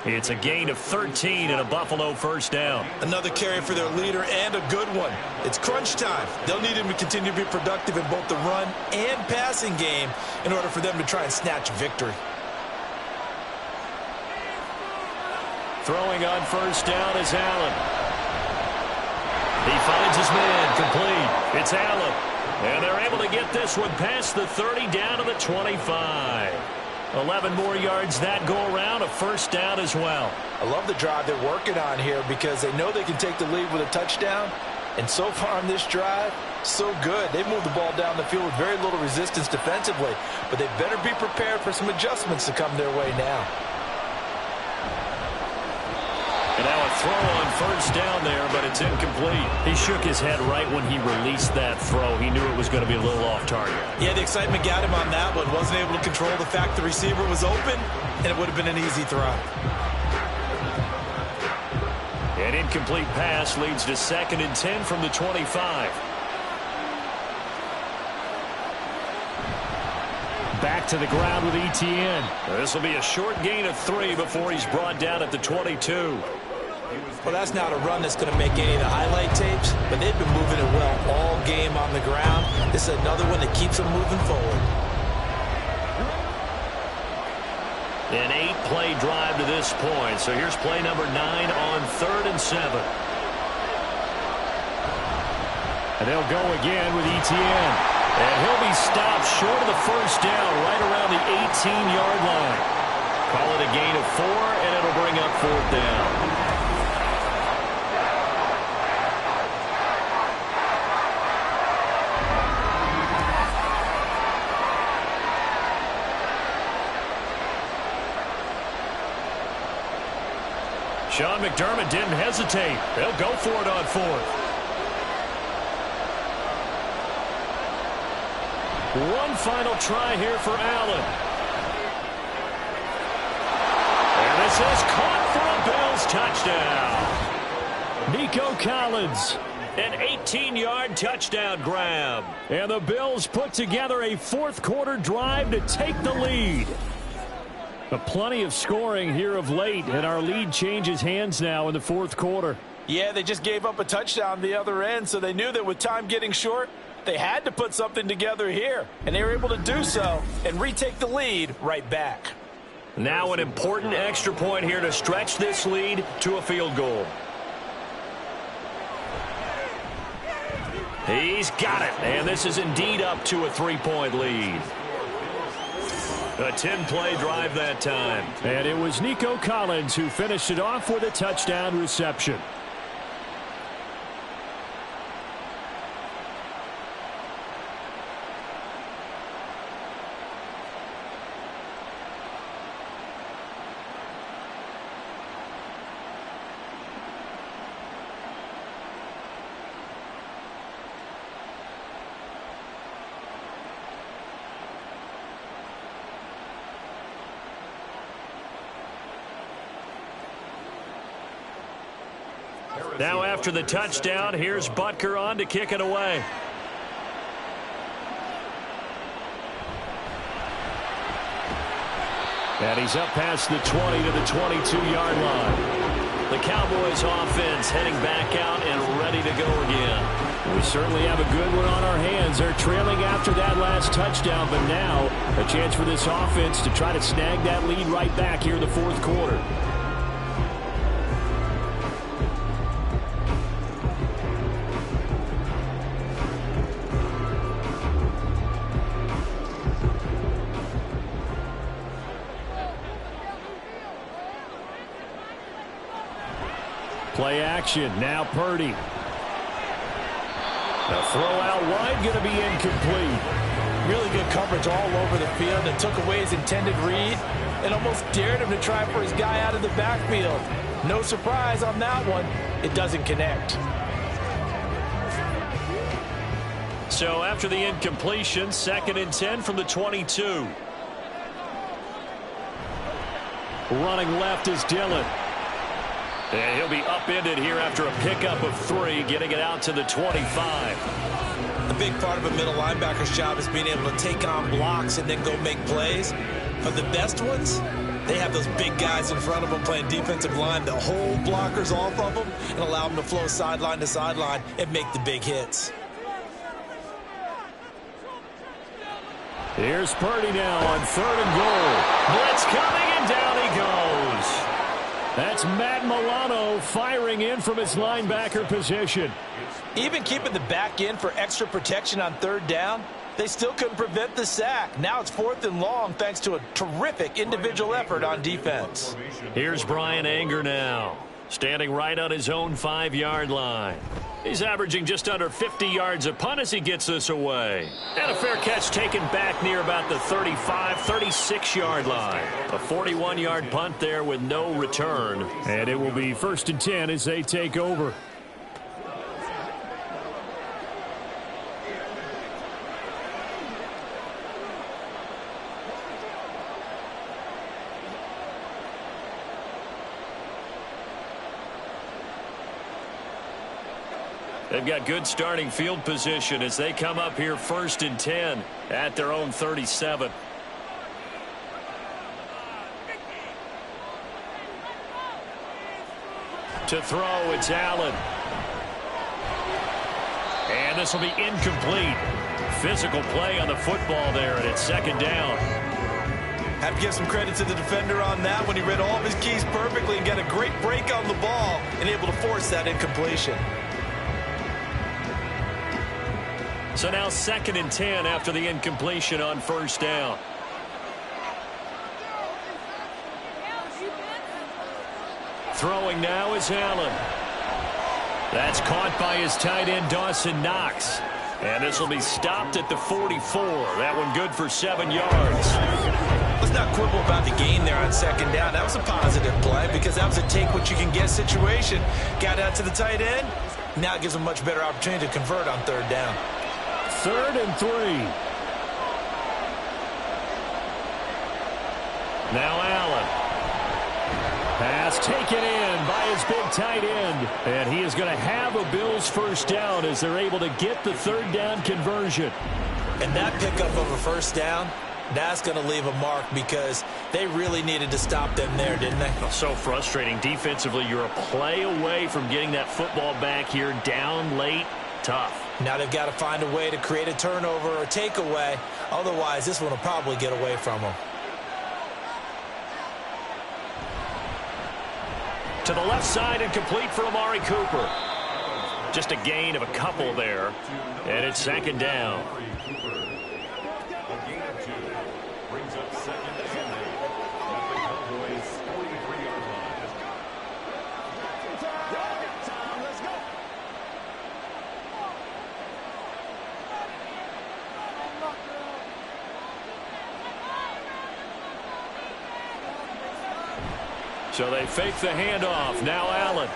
S2: It's a gain of 13 and a Buffalo first down.
S3: Another carry for their leader and a good one. It's crunch time. They'll need him to continue to be productive in both the run and passing game in order for them to try and snatch victory.
S2: Throwing on first down is Allen. He finds his man complete. It's Allen. And they're able to get this one past the 30 down to the 25. 11 more yards that go around, a first down as well.
S3: I love the drive they're working on here because they know they can take the lead with a touchdown. And so far on this drive, so good. They've moved the ball down the field with very little resistance defensively. But they better be prepared for some adjustments to come their way now.
S2: And now a throw on first down there, but it's incomplete. He shook his head right when he released that throw. He knew it was going to be a little off target.
S3: Yeah, the excitement got him on that one. Wasn't able to control the fact the receiver was open, and it would have been an easy throw.
S2: An incomplete pass leads to 2nd and 10 from the 25. Back to the ground with ETN. This will be a short gain of 3 before he's brought down at the 22.
S3: Well, that's not a run that's going to make any of the highlight tapes, but they've been moving it well all game on the ground. This is another one that keeps them moving forward.
S2: An 8-play drive to this point. So here's play number 9 on 3rd and 7. And they'll go again with ETN. And he'll be stopped short of the first down right around the 18-yard line. Call it a gain of 4, and it'll bring up 4th down. Sean McDermott didn't hesitate. They'll go for it on 4th. One final try here for Allen. And this is caught for a Bills touchdown. Nico Collins, an 18-yard touchdown grab. And the Bills put together a fourth-quarter drive to take the lead. Plenty of scoring here of late, and our lead changes hands now in the fourth quarter.
S3: Yeah, they just gave up a touchdown the other end, so they knew that with time getting short, they had to put something together here, and they were able to do so and retake the lead right back.
S2: Now an important extra point here to stretch this lead to a field goal. He's got it, and this is indeed up to a 3-point lead. A 10-play drive that time. And it was Nico Collins who finished it off with a touchdown reception. Now after the touchdown, here's Butker on to kick it away. And he's up past the 20 to the 22-yard line. The Cowboys offense heading back out and ready to go again. We certainly have a good one on our hands. They're trailing after that last touchdown, but now a chance for this offense to try to snag that lead right back here in the fourth quarter. Play action. Now Purdy. The throw out wide going to be incomplete.
S3: Really good coverage all over the field that took away his intended read and almost dared him to try for his guy out of the backfield. No surprise on that one. It doesn't connect.
S2: So after the incompletion, 2nd and 10 from the 22. Running left is Dillon. And he'll be upended here after a pickup of 3, getting it out to the 25.
S3: A big part of a middle linebacker's job is being able to take on blocks and then go make plays. But the best ones, they have those big guys in front of them playing defensive line that hold blockers off of them and allow them to flow sideline to sideline and make the big hits.
S2: Here's Purdy now on 3rd and goal. Blitz coming, and down he goes. That's Matt Milano firing in from his linebacker position.
S3: Even keeping the back end for extra protection on 3rd down, they still couldn't prevent the sack. Now it's 4th and long thanks to a terrific individual effort on defense.
S2: Here's Brian Anger now, standing right on his own 5-yard line. He's averaging just under 50 yards a punt as he gets this away. And a fair catch taken back near about the 35, 36-yard line. A 41-yard punt there with no return. And it will be 1st and 10 as they take over. They've got good starting field position as they come up here 1st and 10 at their own 37. To throw, it's Allen. And this will be incomplete. Physical play on the football there, and it's 2nd down.
S3: Have to give some credit to the defender on that when he read all of his keys perfectly and got a great break on the ball and able to force that incompletion.
S2: So now 2nd and 10 after the incompletion on 1st down. Throwing now is Allen. That's caught by his tight end Dawson Knox. And this will be stopped at the 44. That one good for 7 yards.
S3: Let's not quibble about the gain there on 2nd down. That was a positive play because that was a take-what-you-can-get situation. Got out to the tight end. Now it gives him a much better opportunity to convert on 3rd down.
S2: 3rd and 3. Now Allen. Pass taken in by his big tight end. And he is going to have a Bills 1st down as they're able to get the 3rd down conversion.
S3: And that pickup of a 1st down, that's going to leave a mark because they really needed to stop them there, didn't they?
S2: So frustrating. Defensively, you're a play away from getting that football back here down late. Tough.
S3: Now they've got to find a way to create a turnover or takeaway. Otherwise, this one will probably get away from them.
S2: To the left side and complete for Amari Cooper. Just a gain of a couple there. And it's 2nd down.
S4: A gain of 2 brings up 2nd and 8 at the Cowboys' 43-yard line.
S2: So they fake the handoff. Now Allen.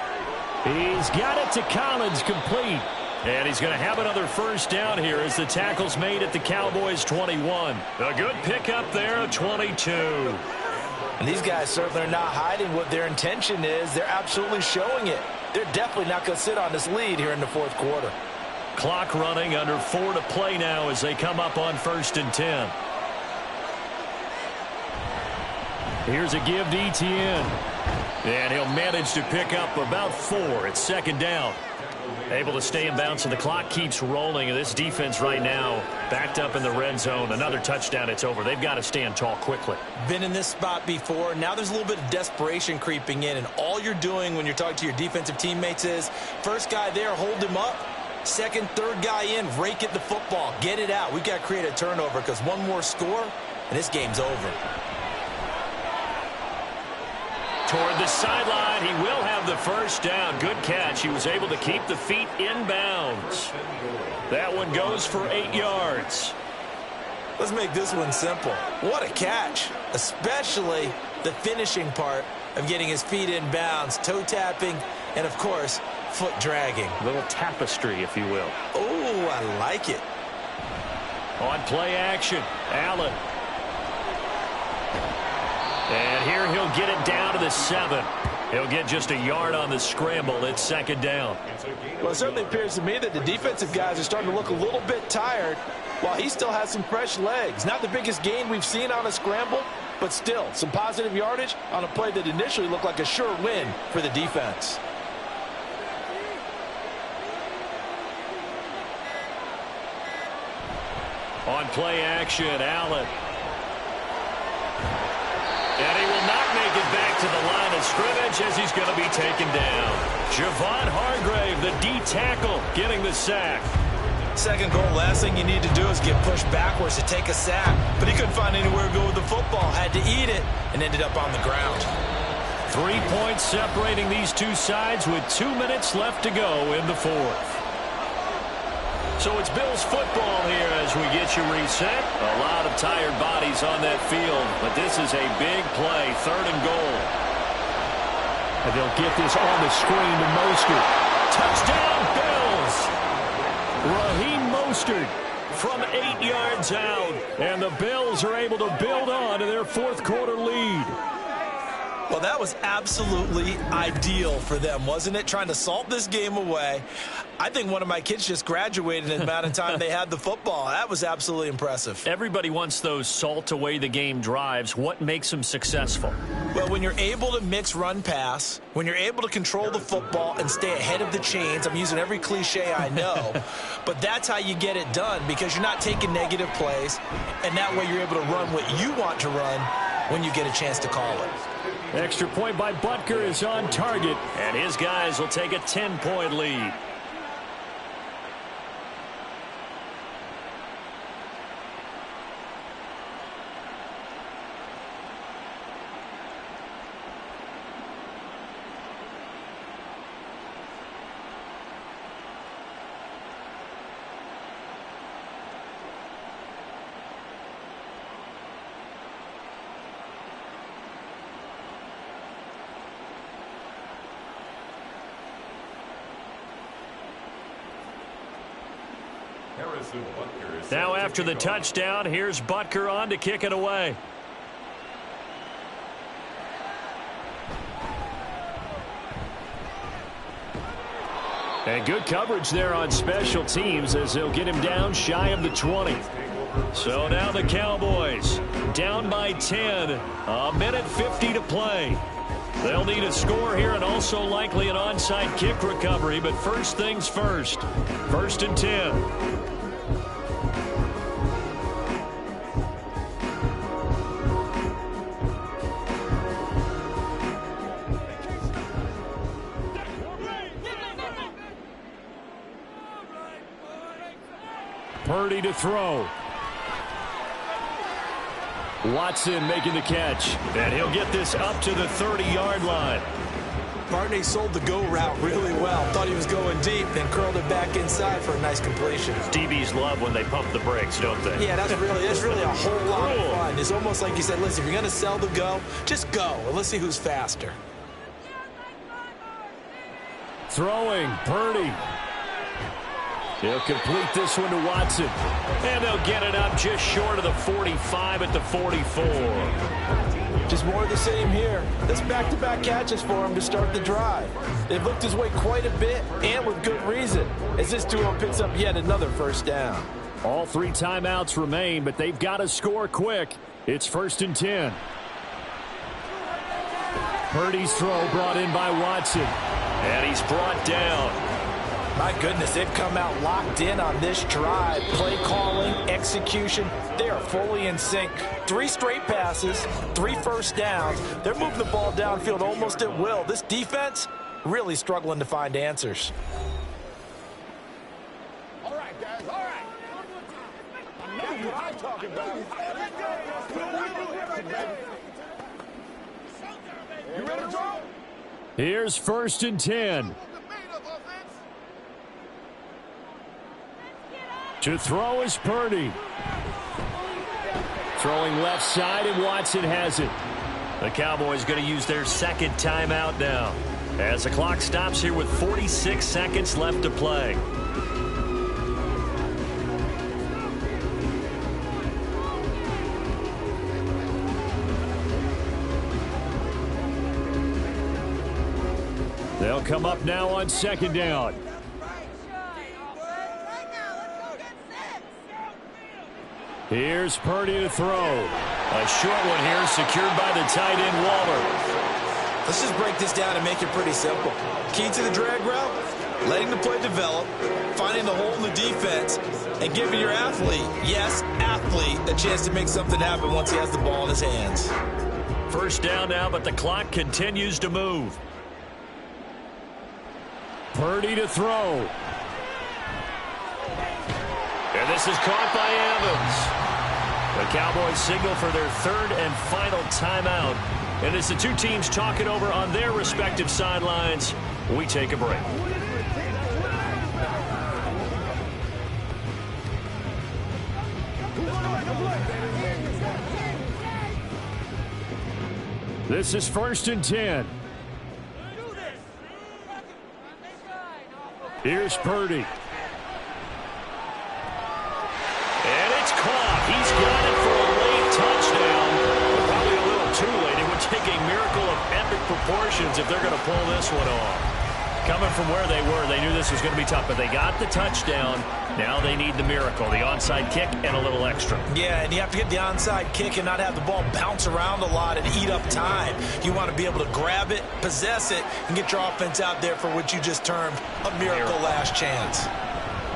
S2: He's got it to Collins, complete. And he's going to have another 1st down here as the tackle's made at the Cowboys' 21. A good pickup there, 22.
S3: And these guys certainly are not hiding what their intention is. They're absolutely showing it. They're definitely not going to sit on this lead here in the 4th quarter.
S2: Clock running, under 4 to play now as they come up on 1st and 10. Here's a give to Etienne. And he'll manage to pick up about 4. It's 2nd down. Able to stay in bounds, and the clock keeps rolling. And this defense right now backed up in the red zone. Another touchdown, it's over. They've got to stand tall quickly.
S3: Been in this spot before. Now there's a little bit of desperation creeping in. And all you're doing when you're talking to your defensive teammates is, first guy there, hold him up. 2nd, 3rd guy in, rake at the football. Get it out. We've got to create a turnover because one more score, and this game's over.
S2: Toward the sideline, he will have the 1st down. Good catch. He was able to keep the feet in bounds. That one goes for 8 yards.
S3: Let's make this one simple. What a catch, especially the finishing part of getting his feet in bounds, toe tapping, and, of course, foot dragging.
S2: A little tapestry, if you will.
S3: Oh, I like it.
S2: On play action, Allen. And here he'll get it down to the 7. He'll get just a yard on the scramble. It's second down.
S3: Well, it certainly appears to me that the defensive guys are starting to look a little bit tired while he still has some fresh legs. Not the biggest gain we've seen on a scramble, but still some positive yardage on a play that initially looked like a sure win for the defense.
S2: On play action, Allen. And he will not make it back to the line of scrimmage as he's going to be taken down. Javon Hargrave, the D tackle, getting the sack.
S3: Second goal, last thing you need to do is get pushed backwards to take a sack. But he couldn't find anywhere to go with the football. Had to eat it and ended up on the ground.
S2: 3 points separating these two sides with 2 minutes left to go in the fourth. So it's Bills football here as we get you reset. A lot of tired bodies on that field, but this is a big play, 3rd and goal.
S5: And they'll get this on the screen to Mostert.
S2: Touchdown, Bills! Raheem Mostert from 8 yards out. And the Bills are able to build on to their fourth quarter lead.
S3: Well, that was absolutely ideal for them, wasn't it? Trying to salt this game away. I think one of my kids just graduated in the amount of time they had the football. That was absolutely impressive.
S2: Everybody wants those salt away the game drives. What makes them successful?
S3: Well, when you're able to mix run pass, when you're able to control the football and stay ahead of the chains, I'm using every cliche I know, but that's how you get it done because you're not taking negative plays, and that way you're able to run what you want to run when you get a chance to call it.
S2: Extra point by Butker is on target, and his guys will take a 10-point lead. Now after the touchdown, here's Butker on to kick it away. And good coverage there on special teams as they'll get him down shy of the 20. So now the Cowboys down by 10. A minute 50 to play. They'll need a score here and also likely an onside kick recovery. But first things first. 1st and 10. Purdy to throw. Watson making the catch. And he'll get this up to the 30-yard line.
S3: Barney sold the go route really well. Thought he was going deep, then curled it back inside for a nice completion.
S2: DBs love when they pump the brakes, don't they?
S3: Yeah, that's really a whole lot of fun. It's almost like you said, listen, if you're going to sell the go, just go. And let's see who's faster.
S2: Throwing, Purdy. He'll complete this one to Watson. And they'll get it up just short of the 45 at the 44.
S3: Just more of the same here. This back-to-back catches for him to start the drive. They've looked his way quite a bit, and with good reason, as this duo picks up yet another first down.
S2: All 3 timeouts remain, but they've got to score quick. It's 1st and 10. Purdy's throw brought in by Watson. And he's brought down.
S3: My goodness, they've come out locked in on this drive. Play calling, execution, they are fully in sync. 3 straight passes, 3 first downs. They're moving the ball downfield almost at will. This defense really struggling to find answers.
S8: All right, guys, all right. That's what I'm talking about. You ready to draw?
S2: Here's 1st and 10. To throw is Purdy. Throwing left side, and Watson has it. The Cowboys going to use their 2nd timeout now, as the clock stops here with 46 seconds left to play. come up now on second down. Here's Purdy to throw. A short one here, secured by the tight end, Waller.
S3: Let's just break this down and make it pretty simple. Key to the drag route, letting the play develop, finding the hole in the defense, and giving your athlete, yes, athlete, a chance to make something happen once he has the ball in his hands.
S2: First down now, but the clock continues to move. Purdy to throw. And this is caught by Evans. The Cowboys signal for their third and final timeout. And as the two teams talk it over on their respective sidelines, we take a break. This is 1st and 10. Here's Purdy. And it's caught. He's got it for a late touchdown. But probably a little too late. It would take a miracle of epic proportions if they're going to pull this one off. Coming from where they were, they knew this was going to be tough, but they got the touchdown. Now they need the miracle, the onside kick and a little extra.
S3: Yeah, and you have to get the onside kick and not have the ball bounce around a lot and eat up time. You want to be able to grab it, possess it, and get your offense out there for what you just termed a miracle last chance.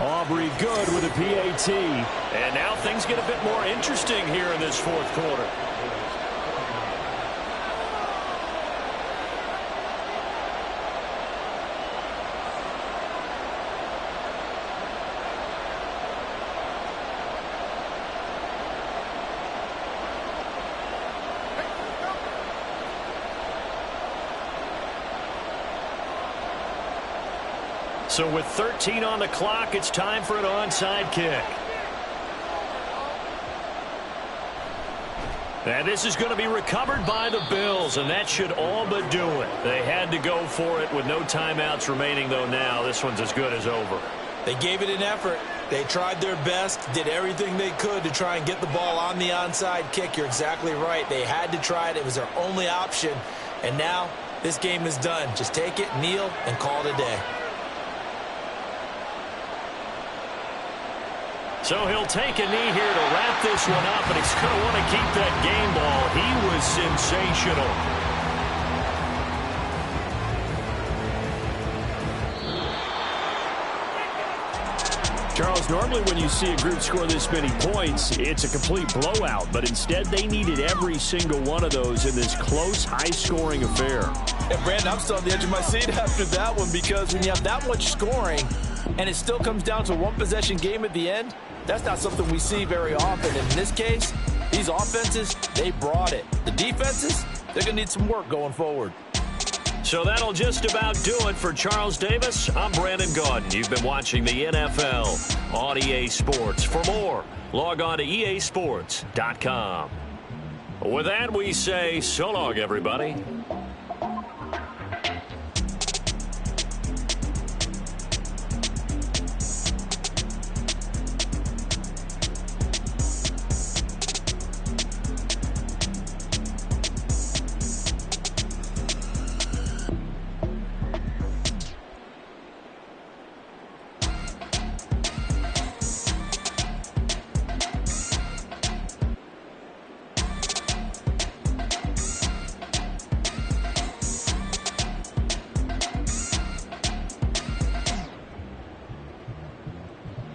S2: Aubrey good with a PAT. And now things get a bit more interesting here in this fourth quarter. So with 13 on the clock, it's time for an onside kick. And this is going to be recovered by the Bills, and that should all but do it. They had to go for it with no timeouts remaining, though now this one's as good as over.
S3: They gave it an effort. They tried their best, did everything they could to try and get the ball on the onside kick. You're exactly right. They had to try it. It was their only option. And now this game is done. Just take it, kneel, and call it a day.
S2: So he'll take a knee here to wrap this one up, and he's going to want to keep that game ball. He was sensational. Charles, normally when you see a group score this many points, it's a complete blowout, but instead they needed every single one of those in this close, high-scoring affair.
S3: And Brandon, I'm still on the edge of my seat after that one, because when you have that much scoring and it still comes down to one possession game at the end, that's not something we see very often. And in this case, these offenses, they brought it. The defenses, they're going to need some work going forward.
S2: So that'll just about do it for Charles Davis. I'm Brandon Gaudin. You've been watching the NFL on EA Sports. For more, log on to easports.com. With that, we say so long, everybody.